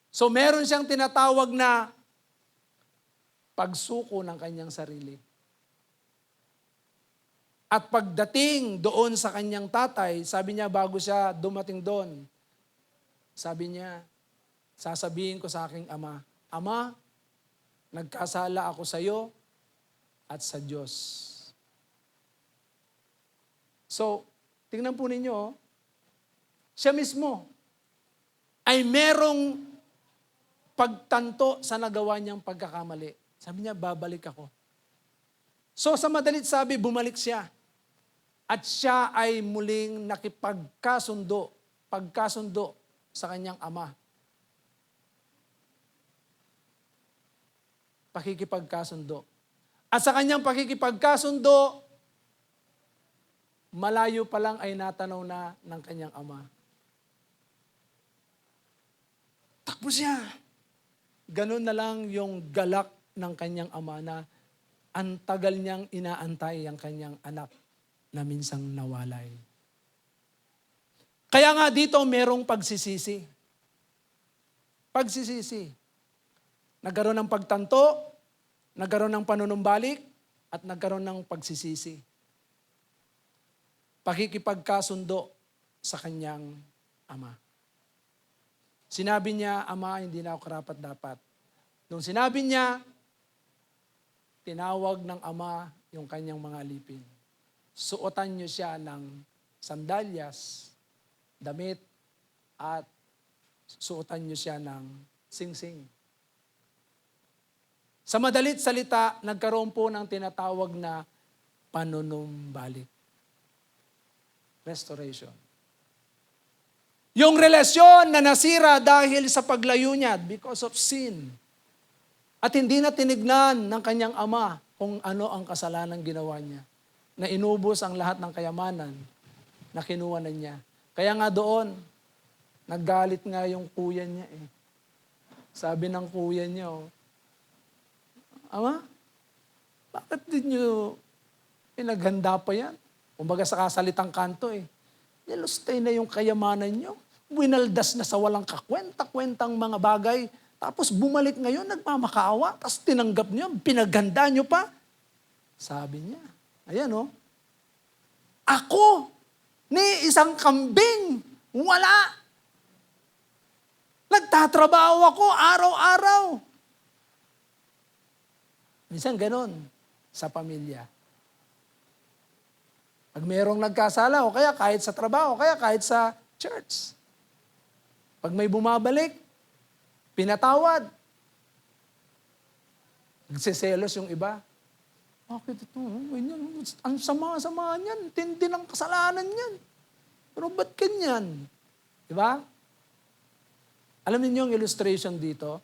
So meron siyang tinatawag na pagsuko ng kanyang sarili. At pagdating doon sa kanyang tatay, sabi niya bago siya dumating doon, sabi niya, sasabihin ko sa aking ama, Ama, nagkasala ako sa iyo at sa Diyos. So, tingnan po ninyo, siya mismo ay merong pagtanto sa nagawa niyang pagkakamali. Sabi niya, babalik ako. So sa madalit sabi, bumalik siya. At siya ay muling pagkasundo sa kanyang ama. Pakikipagkasundo. At sa kanyang pakikipagkasundo, malayo pa lang ay natanaw na ng kanyang ama. Takbo siya. Ganun na lang yung galak ng kanyang ama na ang tagal niyang inaantay ang kanyang anak na minsang nawalay. Kaya nga dito merong pagsisisi. Pagsisisi. Nagkaroon ng pagtanto, nagkaroon ng panunumbalik, at nagkaroon ng pagsisisi. Pakikipagkasundo sa kanyang ama. Sinabi niya, Ama, hindi na ako karapat-dapat. Nung sinabi niya, tinawag ng ama yung kanyang mga alipin. Suotan niyo siya ng sandalyas, damit, at suotan niyo siya ng singsing. Sa madalit salita, nagkaroon po ng tinatawag na panunumbalik. Restoration. Yung relasyon na nasira dahil sa paglayo niya because of sin. At hindi na tinignan ng kanyang ama kung ano ang kasalanan ginawa niya. Na inubos ang lahat ng kayamanan na kinuha na niya. Kaya nga doon, naggalit nga yung kuya niya eh. Sabi ng kuya niya, Ama, bakit din niyo pinaghanda pa yan? Kumbaga sa kasalitang kanto eh. Nilustay na yung kayamanan niyo. Winaldas na sa walang kakwenta-kwentang mga bagay. Tapos bumalik ngayon, nagmamakaawa. Tapos tinanggap niyo, pinaghanda niyo pa. Sabi niya, ayan ako, ni isang kambing, wala. Nagtatrabaho ako araw-araw. Minsan ganon sa pamilya. Pag mayroong nagkasala, o kaya kahit sa trabaho, o kaya kahit sa church. Pag may bumabalik, pinatawad. Nagsiselos yung iba. Bakit ito? Ganyan. Ang sama-sama niyan. Tindi ng kasalanan niyan. Pero ba't ganyan? Diba? Alam niyo yung illustration dito?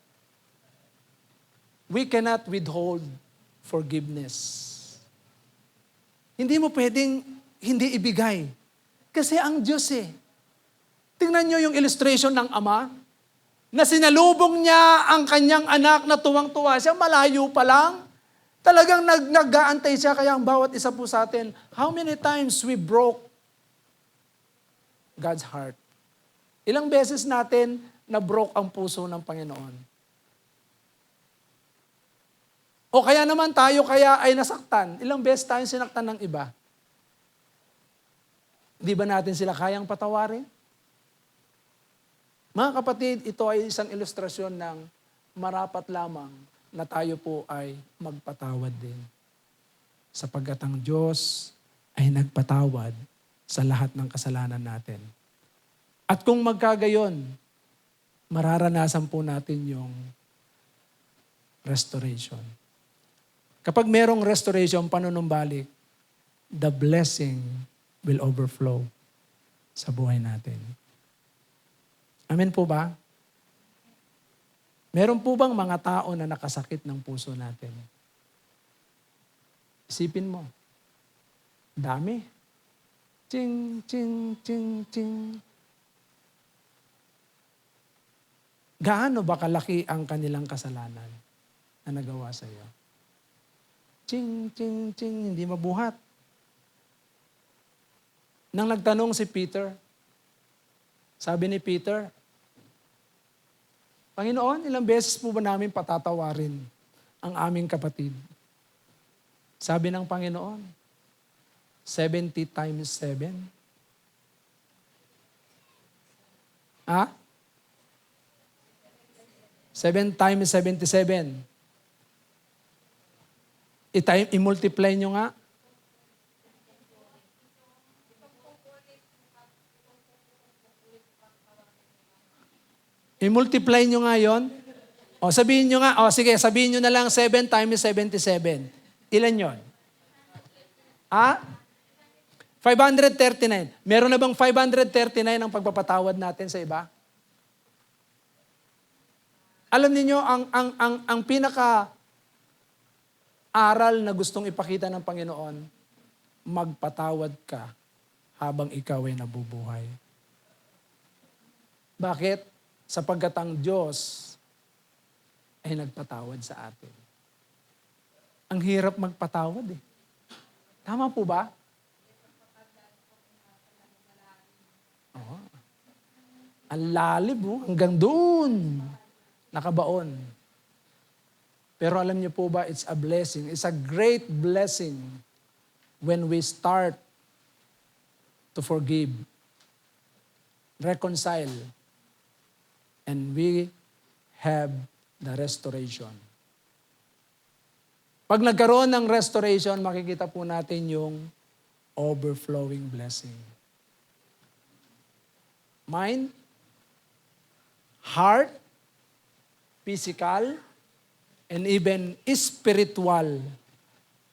We cannot withhold forgiveness. Hindi mo pwedeng hindi ibigay. Kasi ang Diyos Tingnan niyo yung illustration ng ama na sinalubong niya ang kanyang anak na tuwang-tuwa siya, malayo pa lang. Talagang nag-aantay siya, kaya ang bawat isa po sa atin, how many times we broke God's heart? Ilang beses natin na-broke ang puso ng Panginoon? O kaya naman tayo kaya ay nasaktan. Ilang beses tayong sinaktan ng iba? Di ba natin sila kayang patawarin? Mga kapatid, ito ay isang ilustrasyon ng marapat lamang na tayo po ay magpatawad din. Sapagkat ang Diyos ay nagpatawad sa lahat ng kasalanan natin. At kung magkagayon, mararanasan po natin yung restoration. Kapag merong restoration, panunumbalik, the blessing will overflow sa buhay natin. Amen po ba? Meron po bang mga tao na nakasakit ng puso natin? Isipin mo. Dami. Ching, ching, ching, ching. Gaano ba kalaki ang kanilang kasalanan na nagawa sa iyo? Ching, ching, ching, hindi mabuhat. Nang nagtanong si Peter, sabi ni Peter, Panginoon, ilang beses po ba namin patatawarin ang aming kapatid? Sabi ng Panginoon, 70 times 7. Ha? 7 times 77. I-multiply nyo nga. I-multiply nyo nga yun. O sabihin nyo nga, sige, sabihin nyo na lang 7 times 77. Ilan yun? Ha? 539. Meron na bang 539 ang pagpapatawad natin sa iba? Alam niyo ang pinaka aral na gustong ipakita ng Panginoon, magpatawad ka habang ikaw ay nabubuhay. Bakit? Sapagkat ang Diyos ay nagpatawad sa atin. Ang hirap magpatawad eh. Tama po ba? Oo. Ang lalim hanggang doon. Nakabaon. Pero alam niyo po ba, it's a blessing. It's a great blessing when we start to forgive, reconcile, and we have the restoration. Pag nagkaroon ng restoration, makikita po natin yung overflowing blessing. Mind, heart, physical, and even spiritual,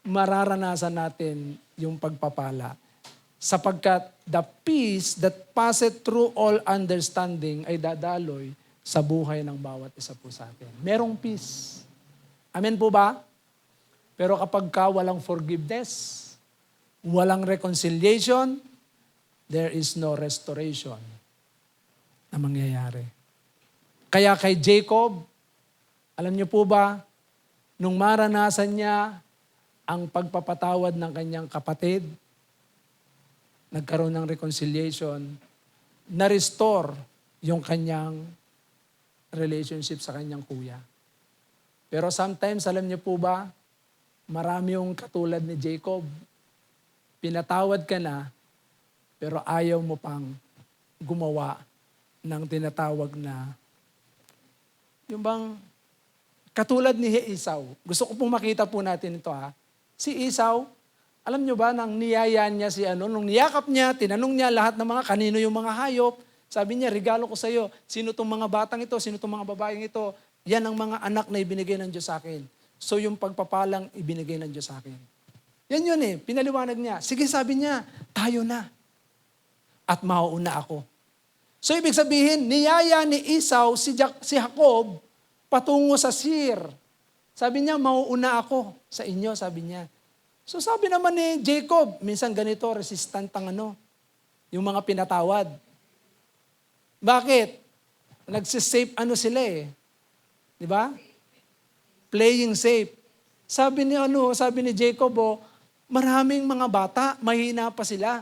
mararanasan natin yung pagpapala. Sapagkat the peace that passeth through all understanding ay dadaloy sa buhay ng bawat isa po sa atin. Merong peace. Amen po ba? Pero kapag walang forgiveness, walang reconciliation, there is no restoration na mangyayari. Kaya kay Jacob, alam niyo po ba, nung maranasan niya ang pagpapatawad ng kanyang kapatid, nagkaroon ng reconciliation, na-restore yung kanyang relationship sa kanyang kuya. Pero sometimes, alam niyo po ba, marami yung katulad ni Jacob. Pinatawad ka na, pero ayaw mo pang gumawa ng tinatawag na, yung bang, katulad ni Esau. Gusto ko pong makita po natin ito ha. Si Esau, alam nyo ba, nang niyaya niya nung niyakap niya, tinanong niya lahat ng mga kanino yung mga hayop, sabi niya, regalo ko sa iyo. Sino tong mga batang ito? Sino tong mga babaeng ito? Yan ang mga anak na ibinigay ng Diyos sa akin. So yung pagpapalang ibinigay ng Diyos sa akin. Yan yun eh, pinaliwanag niya. Sige, sabi niya, tayo na. At mauuna ako. So ibig sabihin, niyaya ni Esau si Jacob patungo sa Seir. Sabi niya, mauuna ako sa inyo, sabi niya. So sabi naman ni Jacob, minsan ganito, resistant ang yung mga pinatawad. Bakit? Nagsisafe sila eh. Di ba? Playing safe. Sabi ni Jacob, maraming mga bata, mahina pa sila.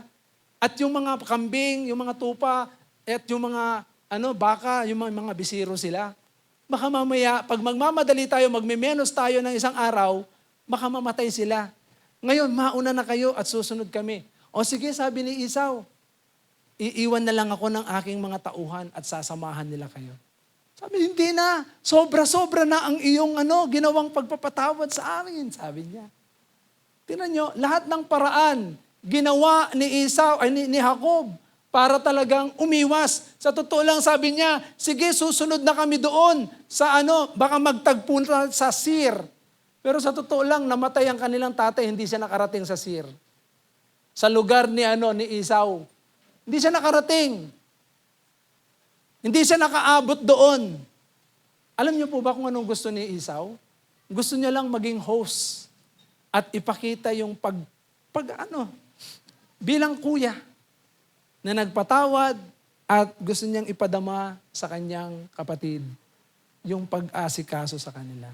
At yung mga kambing, yung mga tupa, at yung mga baka, yung mga bisiro sila. Baka mamaya, pag magmamadali tayo, magmemenos tayo ng isang araw, baka mamatay sila. Ngayon, mauna na kayo at susunod kami. O sige, sabi ni Esau, iiwan na lang ako ng aking mga tauhan at sasamahan nila kayo. Sabi, hindi na. Sobra-sobra na ang iyong ginawang pagpapatawad sa amin, sabi niya. Tingnan nyo, lahat ng paraan ginawa ni ni Jacob para talagang umiwas. Sa totoo lang sabi niya, sige, susunod na kami doon sa baka magtagpo na sa Seir. Pero sa totoo lang, namatay ang kanilang tatay, hindi siya nakarating sa Seir. Sa lugar ni Esau. Hindi siya nakarating. Hindi siya nakaabot doon. Alam niyo po ba kung anong gusto ni Esau? Gusto niya lang maging host at ipakita yung bilang kuya na nagpatawad at gusto niyang ipadama sa kanyang kapatid yung pag-asikaso sa kanila.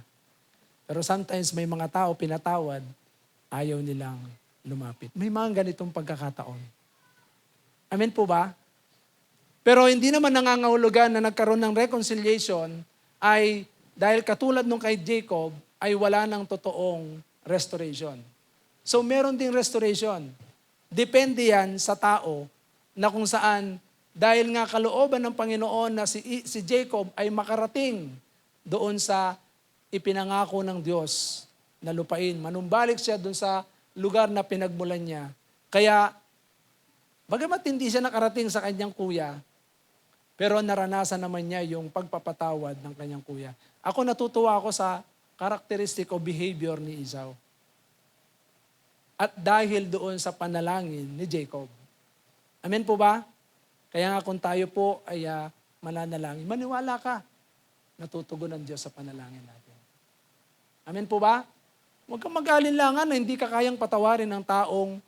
Pero sometimes may mga tao pinatawad, ayaw nilang lumapit. May mga ganitong pagkakataon. Amen po ba? Pero hindi naman nangangahulugan na nagkaroon ng reconciliation ay dahil katulad nung kay Jacob ay wala ng totoong restoration. So meron ding restoration. Depende yan sa tao na kung saan dahil nga kalooban ng Panginoon na si Jacob ay makarating doon sa ipinangako ng Diyos na lupain. Manumbalik siya doon sa lugar na pinagmulan niya. Kaya, bagamat hindi siya nakarating sa kanyang kuya, pero naranasan naman niya yung pagpapatawad ng kanyang kuya. Ako natutuwa ako sa characteristic o behavior ni Esau. At dahil doon sa panalangin ni Jacob. Amen po ba? Kaya nga kung tayo po ay mananalangin, maniwala ka, natutugon ng Diyos sa panalangin natin. Amen po ba? Huwag kang mag-alinlangan na hindi ka kayang patawarin ng taong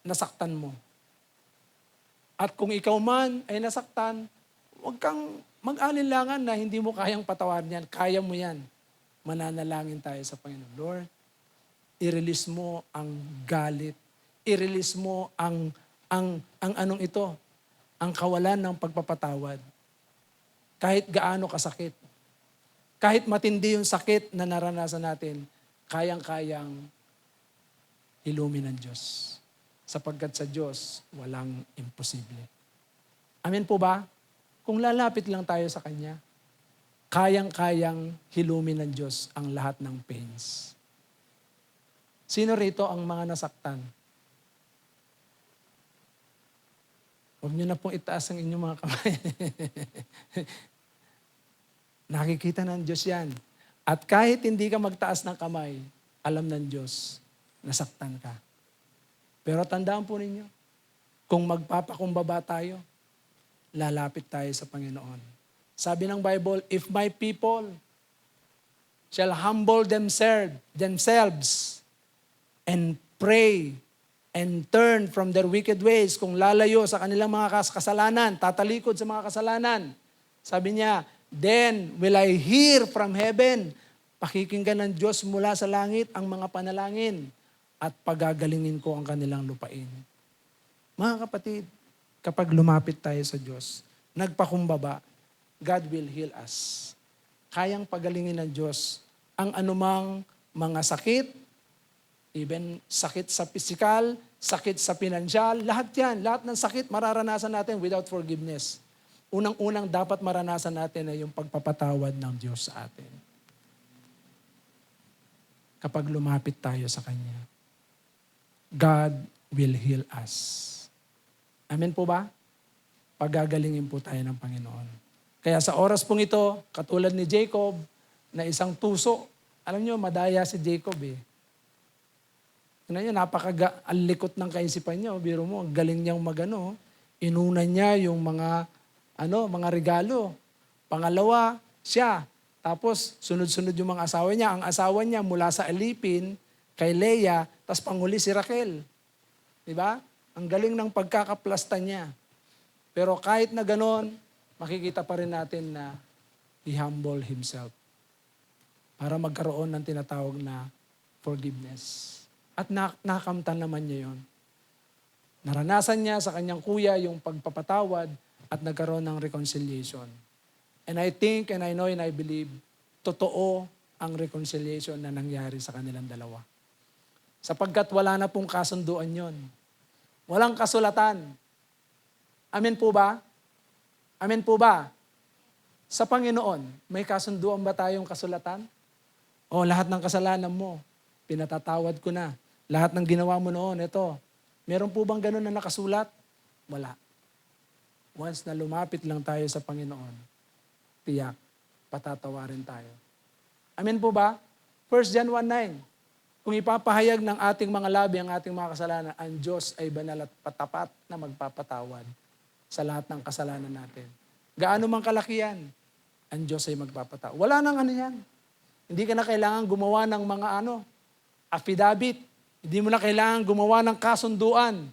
nasaktan mo. At kung ikaw man ay nasaktan, huwag kang mag-alinlangan na hindi mo kayang patawarin yan. Kaya mo yan. Mananalangin tayo sa Panginoon. Lord, i-release mo ang galit. I-release mo ang anong ito, ang kawalan ng pagpapatawad. Kahit gaano kasakit. Kahit matindi yung sakit na naranasan natin, kayang-kayang hilumin ng Diyos. Sapagkat sa Diyos, walang imposible. Amen po ba? Kung lalapit lang tayo sa Kanya, kayang-kayang hilumin ng Diyos ang lahat ng pains. Sino rito ang mga nasaktan? Huwag niyo na pong itaas ang inyong mga kamay. Nakikita ng Diyos yan. At kahit hindi ka magtaas ng kamay, alam ng Diyos, nasaktan ka. Pero tandaan po ninyo, kung magpapakumbaba tayo, lalapit tayo sa Panginoon. Sabi ng Bible, if my people shall humble themselves and pray and turn from their wicked ways, kung lalayo sa kanilang mga kasalanan, tatalikod sa mga kasalanan, sabi niya, then will I hear from heaven. Pakikinggan ng Diyos mula sa langit ang mga panalangin at pagagalingin ko ang kanilang lupain. Mga kapatid, kapag lumapit tayo sa Diyos, nagpakumbaba, God will heal us. Kayang pagalingin ng Diyos ang anumang mga sakit, even sakit sa physical, sakit sa pinansyal, lahat yan, lahat ng sakit mararanasan natin without forgiveness. Unang-unang dapat maranasan natin ay yung pagpapatawad ng Diyos sa atin. Kapag lumapit tayo sa Kanya, God will heal us. Amen po ba? Pagagalingin po tayo ng Panginoon. Kaya sa oras pong ito, katulad ni Jacob, na isang tuso, alam nyo, madaya si Jacob eh. Tignan nyo, napaka-alikot ng kaisipan niya. Biro mo, ang galing niyang magano. Inuna niya yung mga regalo. Pangalawa, siya. Tapos, sunod-sunod yung mga asawa niya. Ang asawa niya mula sa alipin, kay Leah, tapos panghuli si Raquel. Diba? Ang galing ng pagkakaplasta niya. Pero kahit na ganon, makikita pa rin natin na he humbled himself para magkaroon ng tinatawag na forgiveness. At nakamtan naman niya yon. Naranasan niya sa kanyang kuya yung pagpapatawad at nagkaroon ng reconciliation. And I think, and I know, and I believe, totoo ang reconciliation na nangyari sa kanilang dalawa. Sapagkat wala na pong kasunduan yon. Walang kasulatan Amen po ba? Amen po ba? Sa Panginoon, may kasunduan ba tayong kasulatan? O lahat ng kasalanan mo, pinatatawad ko na. Lahat ng ginawa mo noon, ito. Meron po bang ganun na nakasulat? Wala. Once na lumapit lang tayo sa Panginoon, tiyak, patatawarin tayo. Amen po ba? 1 John 1:9. Kung ipapahayag ng ating mga labi ang ating mga kasalanan, ang Diyos ay banal at patapat na magpapatawad sa lahat ng kasalanan natin. Gaano mang kalaki yan, ang Diyos ay magpapatawad. Wala nang ano yan. Hindi ka na kailangan gumawa ng mga affidavit. Hindi mo na kailangan gumawa ng kasunduan.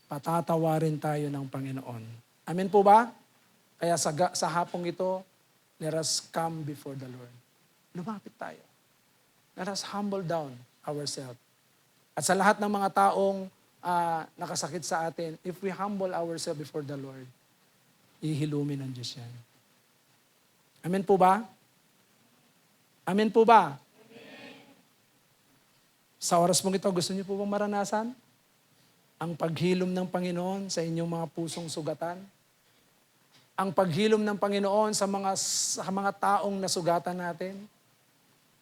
Patatawarin tayo ng Panginoon. Amen po ba? Kaya sa hapong ito, let us come before the Lord. Lumapit tayo. Let us humble down ourselves. At sa lahat ng mga taong nakasakit sa atin, if we humble ourselves before the Lord, ihilumin ng Diyos yan. Amen po ba? Amen po ba? Amen. Sa oras mong ito, gusto niyo po bang maranasan ang paghilom ng Panginoon sa inyong mga pusong sugatan? Ang paghilom ng Panginoon sa mga taong nasugatan natin?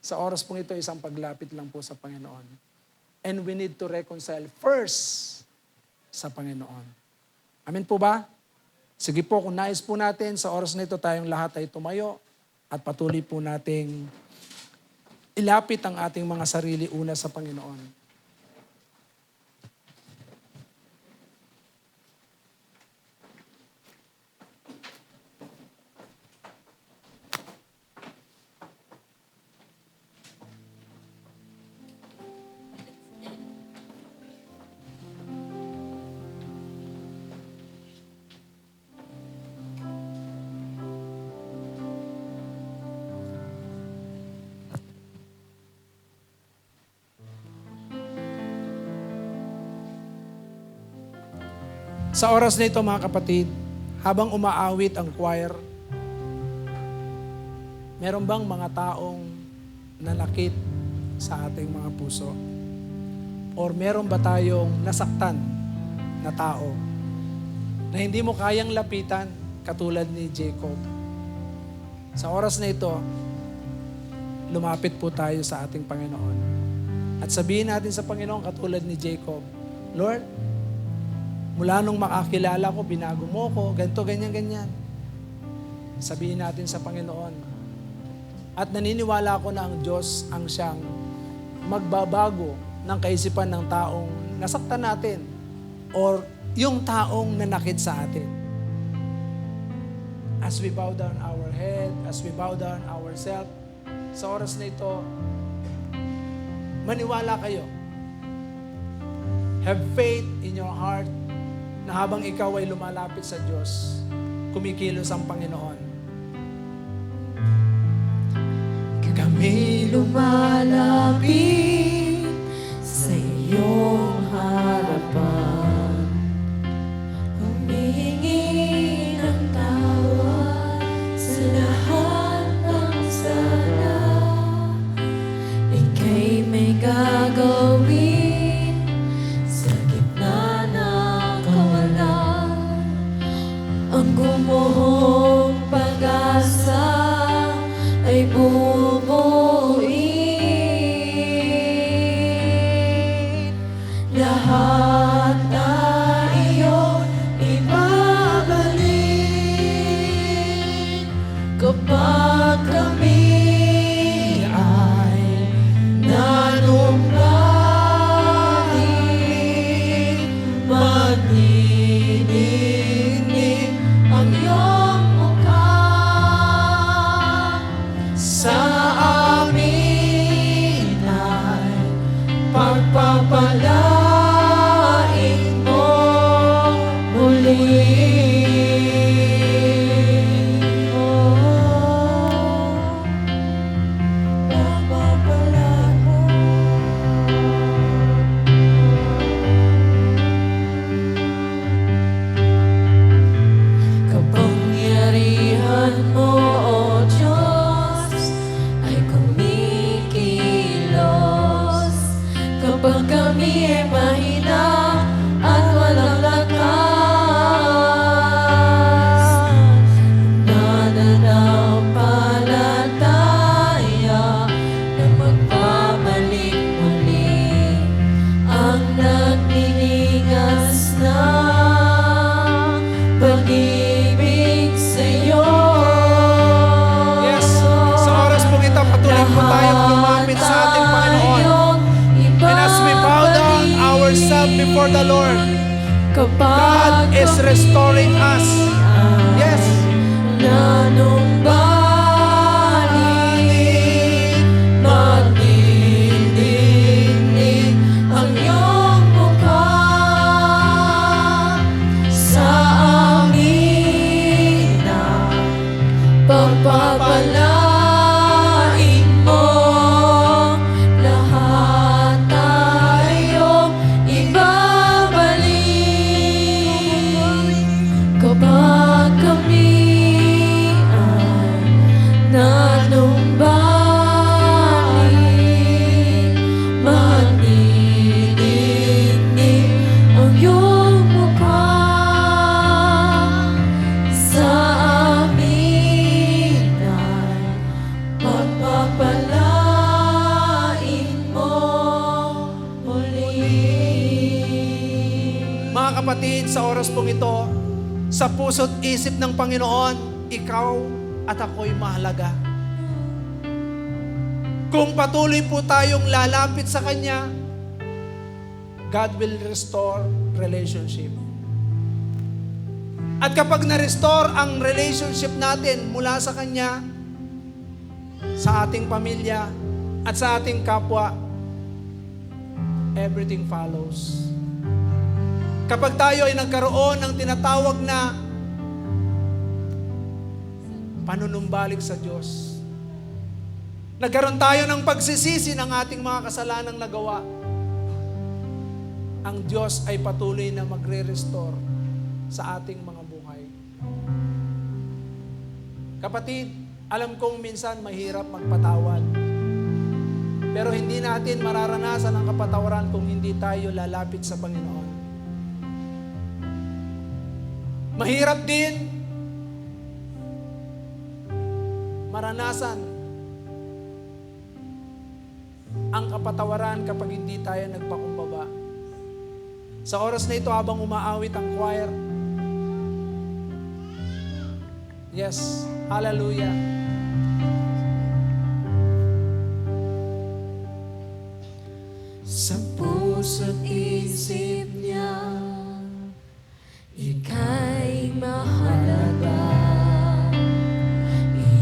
Sa oras pong ito, isang paglapit lang po sa Panginoon. And we need to reconcile first sa Panginoon. Amen po ba? Sige po, kung nais po natin, sa oras na ito tayong lahat ay tumayo at patuloy po nating ilapit ang ating mga sarili una sa Panginoon. Sa oras na ito, mga kapatid, habang umaawit ang choir, meron bang mga taong nanakit sa ating mga puso? Or meron ba tayong nasaktan na tao na hindi mo kayang lapitan katulad ni Jacob? Sa oras na ito, lumapit po tayo sa ating Panginoon. At sabihin natin sa Panginoon katulad ni Jacob, Lord, mula nung makakilala ko, binago mo ko, ganito, ganyan, ganyan. Sabihin natin sa Panginoon. At naniniwala ko na ang Diyos ang siyang magbabago ng kaisipan ng taong nasaktan natin or yung taong nanakit sa atin. As we bow down our head, as we bow down ourselves, sa oras na ito, maniwala kayo. Have faith in your heart na habang ikaw ay lumalapit sa Diyos, kumikilos ang Panginoon. Kami lumalapit sa iyong harapan, humihingi ng tawad sa lahat ng sala. Ika'y may gagawin sa gitna ng kawalan, ang gumuhong pag-asa ay bubuin. Lahat na iyong ibabalik kapag kami ay nanumbalik. Magniningning ang iyong mukha sa pag-ibig sa'yo. Yes, sa oras pong ito, patuloy po tayong lumapit sa ating Panginoon. And as we bow down ourselves before the Lord, God is restoring us. Yes. Nanumbalik, magdidinig ang iyong mukha sa amin na pagpapalain mo. Lahat tayo ibabalik kapag kami ay nanumbalik. Magdidinig ang iyong mukha sa amin ay pagpapalain mo muli. Mga kapatid, sa oras pong ito, sa puso't isip ng Panginoon, ikaw at ako'y mahalaga. Kung patuloy po tayong lalapit sa Kanya, God will restore relationship. At kapag na-restore ang relationship natin mula sa Kanya, sa ating pamilya at sa ating kapwa, everything follows. Kapag tayo ay nagkaroon ng tinatawag na panunumbalik sa Diyos, nagkaroon tayo ng pagsisisi ng ating mga kasalanang nagawa, ang Diyos ay patuloy na magre-restore sa ating mga buhay. Kapatid, alam kong minsan mahirap magpatawad. Pero hindi natin mararanasan ang kapatawaran kung hindi tayo lalapit sa Panginoon. Mahirap din maranasan ang kapatawaran kapag hindi tayo nagpakumbaba. Sa oras na ito, habang umaawit ang choir, yes, hallelujah. Sa puso't isip niya, ika'y mahalaga.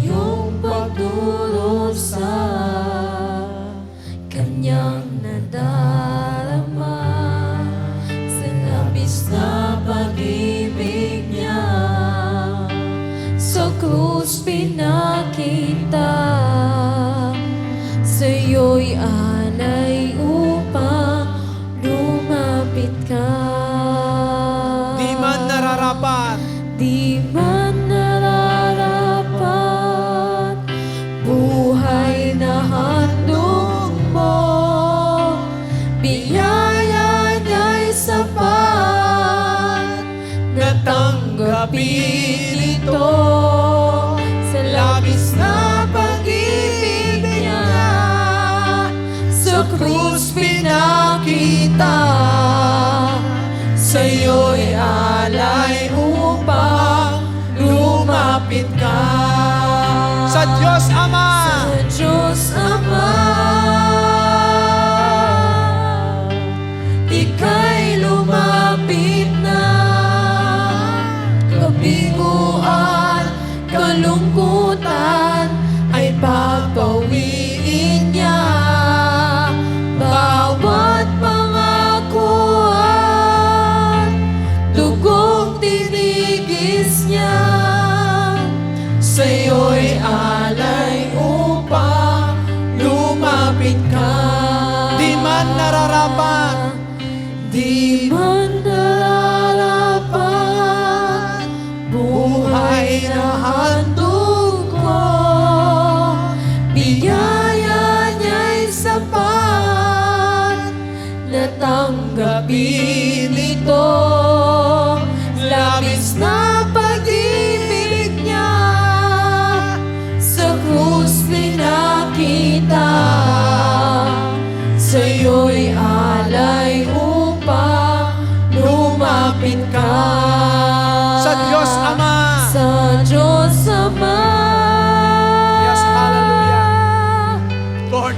Iyong pagdurusa, Kanyang nadarama. Sa labis na pag-ibig niya, sa krus pinakita. Sa'yo'y alay upang lumapit ka. Di man nararapat, Di man nararapat, buhay na handog mo. Biyaya niya'y sapat, natanggapin ito. Sa labis na pag-ibig niya, sa krus pinakita. Sa'yo'y alay upang lumapit ka. sa Diyos Ama, Sa Diyos Ama, ika'y lumapit na. Kabiguan, kalungkutan ay papawiin niya. Bawat pangakuan, dugong tinigis niya. Sa'yo'y alay upang lumapit ka. di man nararapat, Di man nararapat, buhay na handog ko. Biyaya niya'y sapat, natanggapin ito. Labis na pag-ibig niya, sa krus pinakita. Sa'yo'y alay upang lumapit ka. sa Diyos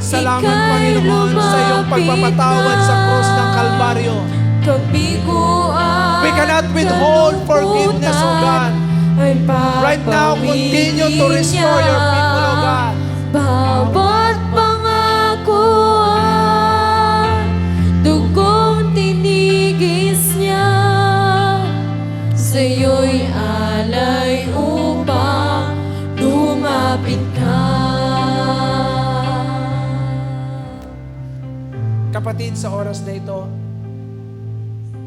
Salamat, Ika'y Panginoon, sa iyong lumapit pagpapatawad sa krus ng na. Kalbaryo. Kabiguan We cannot withhold forgiveness, O God. ay Right now, continue to restore your people, O God. Bawat pangakuan, dugong tinigis niya, sa'yo'y alay upang lumapit ka. Kapatid, sa oras na ito,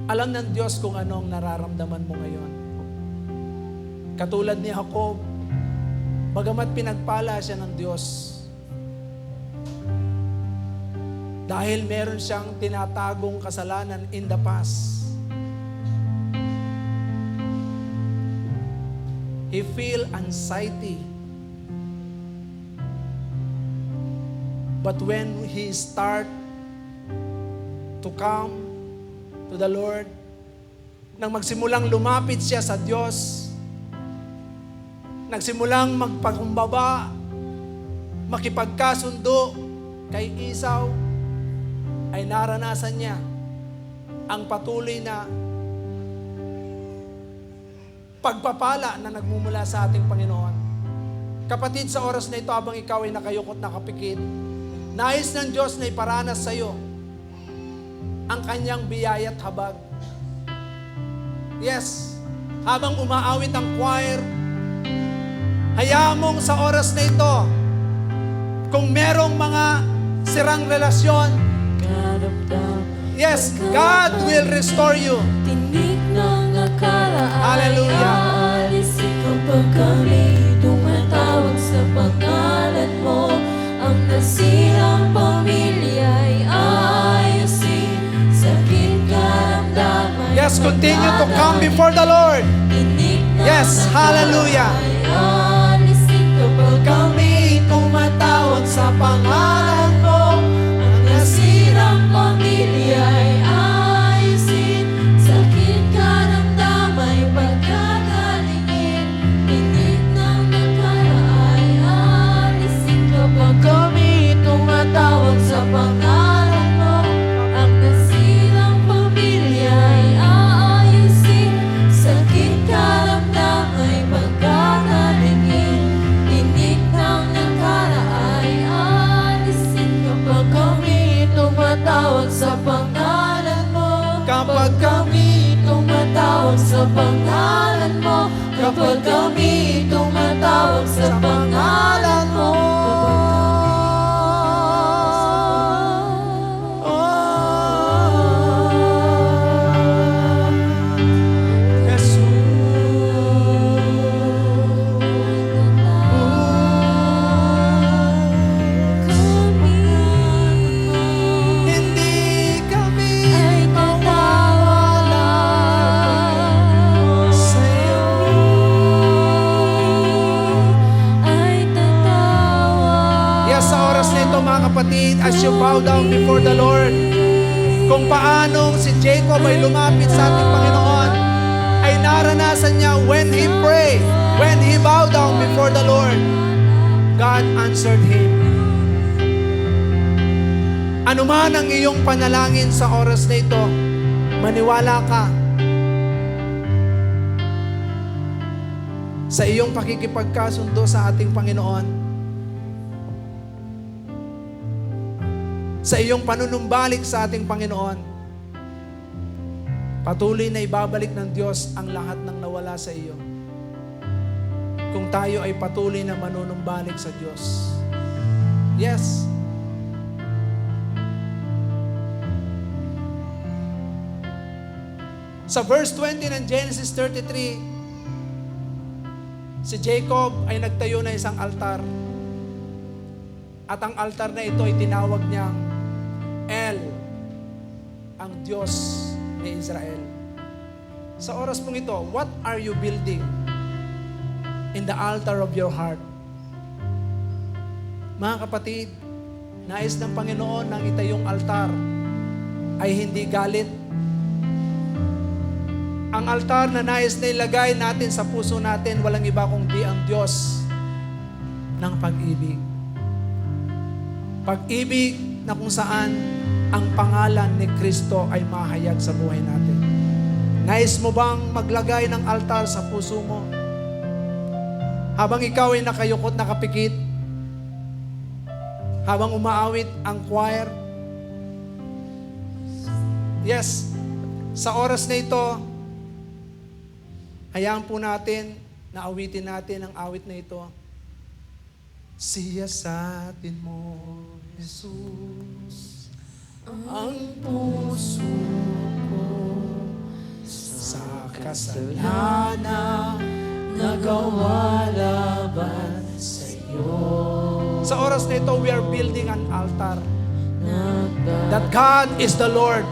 alam ng Diyos kung anong nararamdaman mo ngayon. Katulad ni Jacob, bagamat pinagpala siya ng Diyos, dahil meron siyang tinatagong kasalanan in the past, he feel anxiety. But when he start to come to the Lord, nang magsimulang lumapit siya sa Diyos, nagsimulang magpakumbaba, makipagkasundo kay Esau, ay naranasan niya ang patuloy na pagpapala na nagmumula sa ating Panginoon. Kapatid, sa oras na ito, habang ikaw ay nakayukot nakapikit, nais ng Diyos na iparanas sa iyo ang kanyang biyaya at habag. Yes, habang umaawit ang choir, hayaan mong sa oras na ito, kung merong mga sirang relasyon, yes, God will restore you. Tinig ng akala Hallelujah. ay aalisin kapag kami tumatawag sa pangalan mo. Ang nasirang pamilya ay ayusin, sakit karamdaman. Yes, continue to come before the Lord. Tinig ng Yes, hallelujah. ay aalisin kapag kami tumatawag sa pangalan mo. Ang nasirang pamilya ay ayusin, sakit karamdaman ay pagkagalingin. Tinig ng nakala ay aalisin kapag kami tumatawag sa pangalan mo. Ang nasirang pamilya ay aayusin, sakit karamdaman ay pagkagalingin. Tinig ng nakala ay aalisin kapag kami tumatawag sa pangalan mo. Kapag kami tumatawag sa pangalan mo. Kapag kami tumatawag sa pangalan mo. Hindi kami Ay tatawala sa iyo. ay tatawala. Yes, sa oras na ito, mga kapatid, as you bow down before the Lord, kung paanong si Jacob ay lumapit sa ating Panginoon, ay naranasan niya when he prayed, when he bowed down before the Lord, God answered him. Ano man ang iyong panalangin sa oras na ito, maniwala ka sa iyong pakikipagkasundo sa ating Panginoon, sa iyong panunumbalik sa ating Panginoon. Patuloy na ibabalik ng Diyos ang lahat ng nawala sa iyo, kung tayo ay patuloy na manunumbalik sa Diyos. Yes. Sa verse 20 ng Genesis 33, si Jacob ay nagtayo na isang altar. At ang altar na ito ay tinawag niyang El, ang Diyos ni Israel. Sa oras pong ito, what are you building in the altar of your heart? Mga kapatid, nais ng Panginoon ng itayong altar ay hindi galit. Ang altar na nais na ilagay natin sa puso natin, walang iba kundi ang Diyos ng pag-ibig. Pag-ibig na kung saan ang pangalan ni Kristo ay mahayag sa buhay natin. Nais mo bang maglagay ng altar sa puso mo? Habang ikaw ay nakayukot, nakapikit, habang umaawit ang choir, yes, sa oras na ito, hayaan po natin na awitin natin ang awit na ito. Siyasatin mo, Jesus, ang puso ko sa kasalanan nagawa laban sa iyo. Sa oras na ito, we are building an altar that God is the Lord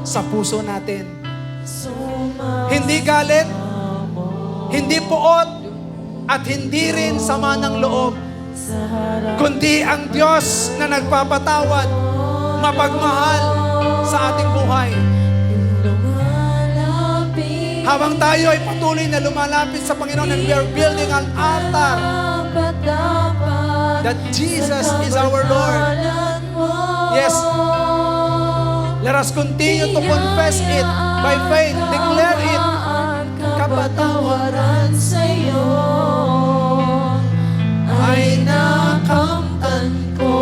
sa puso natin. Hindi galit, hindi puot, at hindi rin sama ng loob, kundi ang Diyos na nagpapatawad, mapagmahal sa ating buhay. Habang tayo ay patuloy na lumalapit sa Panginoon and we are building an altar that Jesus is our Lord. Yes. Let us continue to confess it by faith. Declare it. Kapatawaran sa'yo ay nakamtan ko,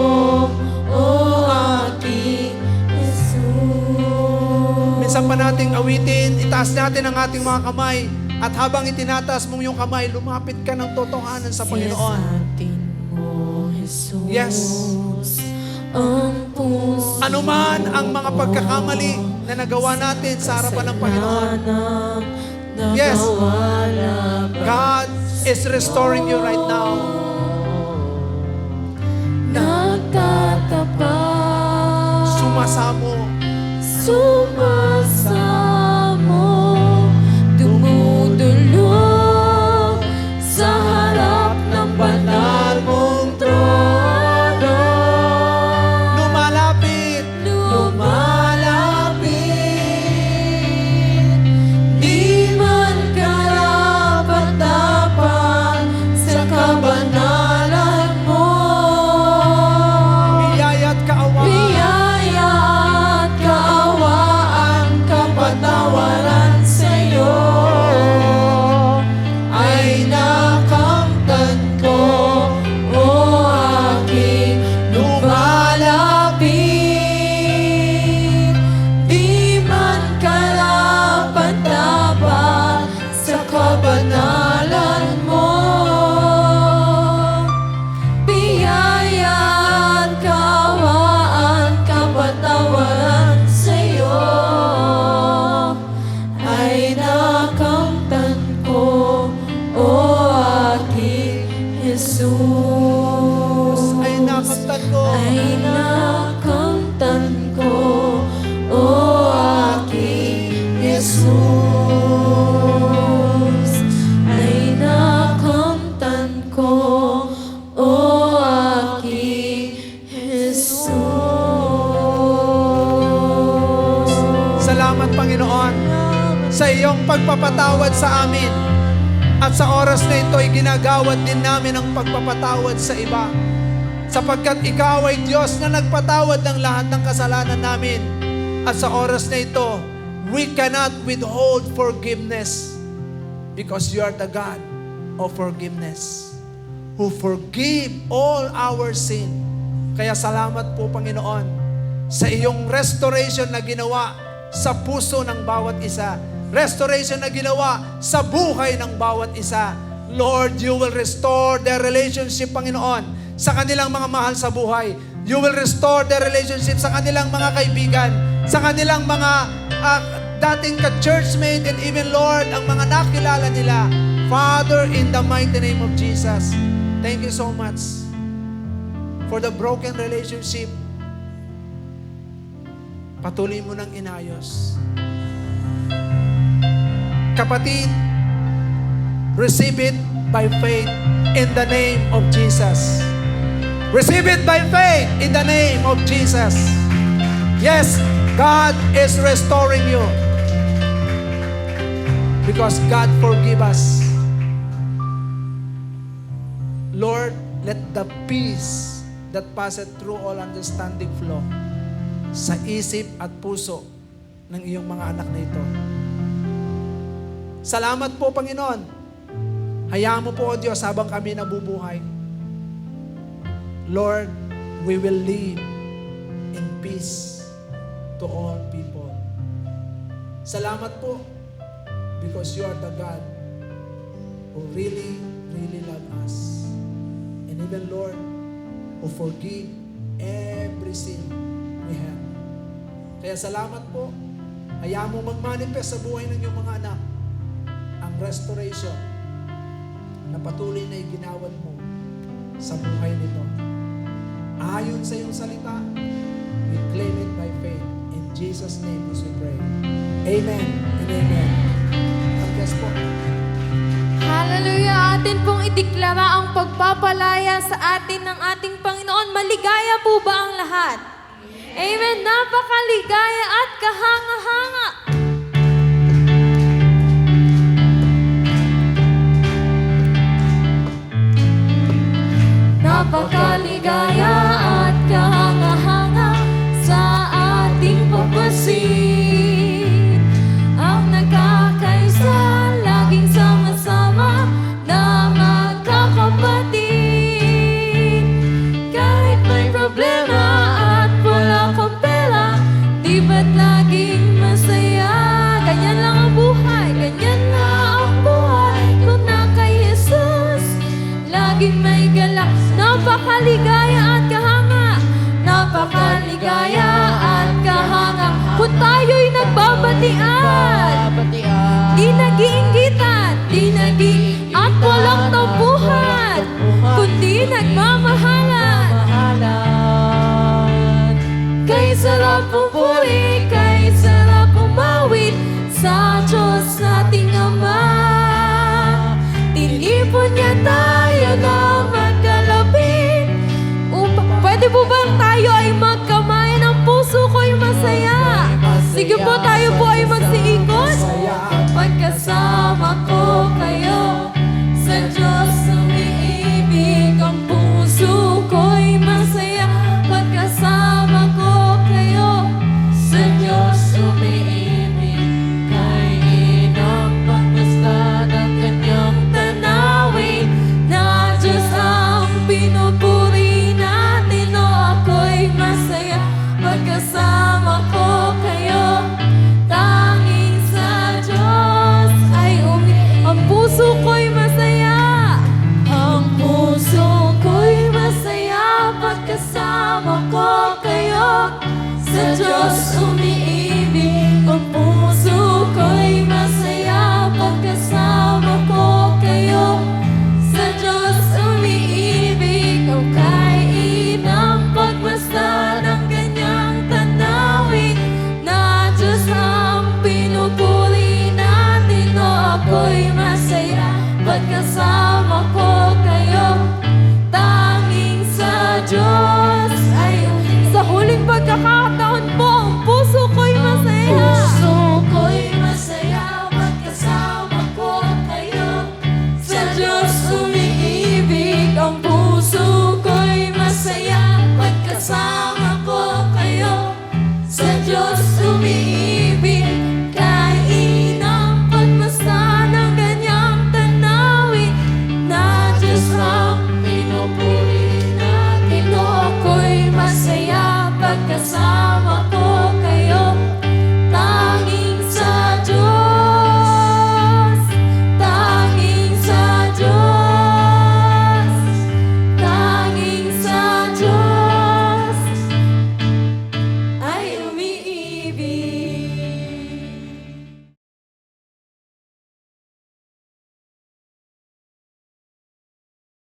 o aking Jesus. Minsan pa nating awitin, itaas natin ang ating mga kamay, at habang itinataas mong yung kamay, lumapit ka ng totohanan sa Panginoon. Siyasatin mo, Jesus. Yes. Ang puso Ano man ang mga pagkakamali na nagawa natin sa harapan ng Panginoon, yes, God is restoring you right now. nagtatapat, Sumasamo. sumasamo, dumudulog sa harap ng banal mong trono. Lumalapit. Lumalapit, di man karapat-dapat sa kabanalan mo. Biyaya at kaawaan. Biyaya at kaawaan, kapatawaran sa'yo ay nakamtan ko, o aking lumalapit. Di man karapat-dapat sa kabanalan mo. Biyaya at kaawaan, kapatawaran sa'yo ay nakamtan ko, o aking Jesus. Ay nakamtan ko. Ay nakamtan ko, o aking Jesus. Ay nakamtan ko, o aking Jesus. Salamat, Panginoon, sa iyong pagpapatawad sa amin. At sa oras na ito ay ginagawad din namin ang pagpapatawad sa iba. Sapagkat ikaw ay Diyos na nagpatawad ng lahat ng kasalanan namin. At sa oras na ito, we cannot withhold forgiveness because you are the God of forgiveness who forgive all our sin. Kaya salamat po, Panginoon, sa iyong restoration na ginawa sa puso ng bawat isa. Restoration na ginawa sa buhay ng bawat isa. Lord, you will restore their relationship, Panginoon, sa kanilang mga mahal sa buhay. You will restore their relationship sa kanilang mga kaibigan, sa kanilang mga dating ka-churchmate, and even, Lord, ang mga nakilala nila. Father, in the mighty name of Jesus, thank you so much for the broken relationship. Patuloy mo nang inayos. Kapatid, receive it by faith in the name of Jesus. Receive it by faith in the name of Jesus. Yes, God is restoring you because God forgive us. Lord, let the peace that passeth through all understanding flow sa isip at puso ng iyong mga anak na ito. Salamat po, Panginoon. Hayaan mo po, O Diyos, habang kami nabubuhay. Lord, we will live in peace to all people. Salamat po because you are the God who really, really love us. And even, Lord, who forgive every sin we have. Kaya salamat po. Hayaan mo mag-manifest sa buhay ng iyong mga anak ang restoration na patuloy na iginawad mo sa buhay nito. Ayon sa iyong salita, we claim it by faith. In Jesus' name we pray. Amen and amen. God bless po. Hallelujah! Atin pong ideklara ang pagpapalaya sa atin ng ating Panginoon. Maligaya po ba ang lahat? Amen! Napakaligaya at kahanga-hanga. Napakaligaya at kahanga-hanga sa ating pagpasit. Ang nagkakaisa, laging sama-sama na magkakapatid. Kahit may problema at wala kang pera, di ba't laging masaya? Ganyan lang ang buhay, ganyan lang ang buhay. Kung na kay Jesus, laging may galak. Napakaligaya at kahanga, napakaligaya at kahanga. Kung tayo'y nagbabatian, di nag-iinggitan, di at walang tampuhan, kundi nagmamahalan. Kay sarap pupuri, kay sarap umawit sa Diyos nating Ama. Tinipon niya tayo na magkalapit. Pwede po ba tayo ay magkamay ng puso ko'y masaya? Sige po, tayo po ay magsiikot. Pagkasama ko kayo, sa Diyos umiibig ang puso ko'y masaya. Pagkasama ko kayo, sa Diyos umiibig kay inang pagmasdan ang kanyang tanawin. Na Diyos ang pinupuri natin, o ako'y masaya. Pagkasama ko kayo, tanging sa Diyos ay ang puso ko'y masaya. Ang puso ko'y masaya pagkasama ko kayo. Sa Diyos umiibig. Ang puso ko'y masaya pagkasama ko kayo. Sa Diyos umiibig. Ang kainang pagmasdan ng kanyang tanawin. Na Diyos ang pinupuri natin, o ako'y masaya pagkasama ko kayo. Tanging sa Diyos ay sa huling pagkakataon po, ang puso ko'y masaya. Puso ko'y masaya pagkasama ko kayo. Sa Diyos umiibig. Ang puso ko'y masaya pagkasama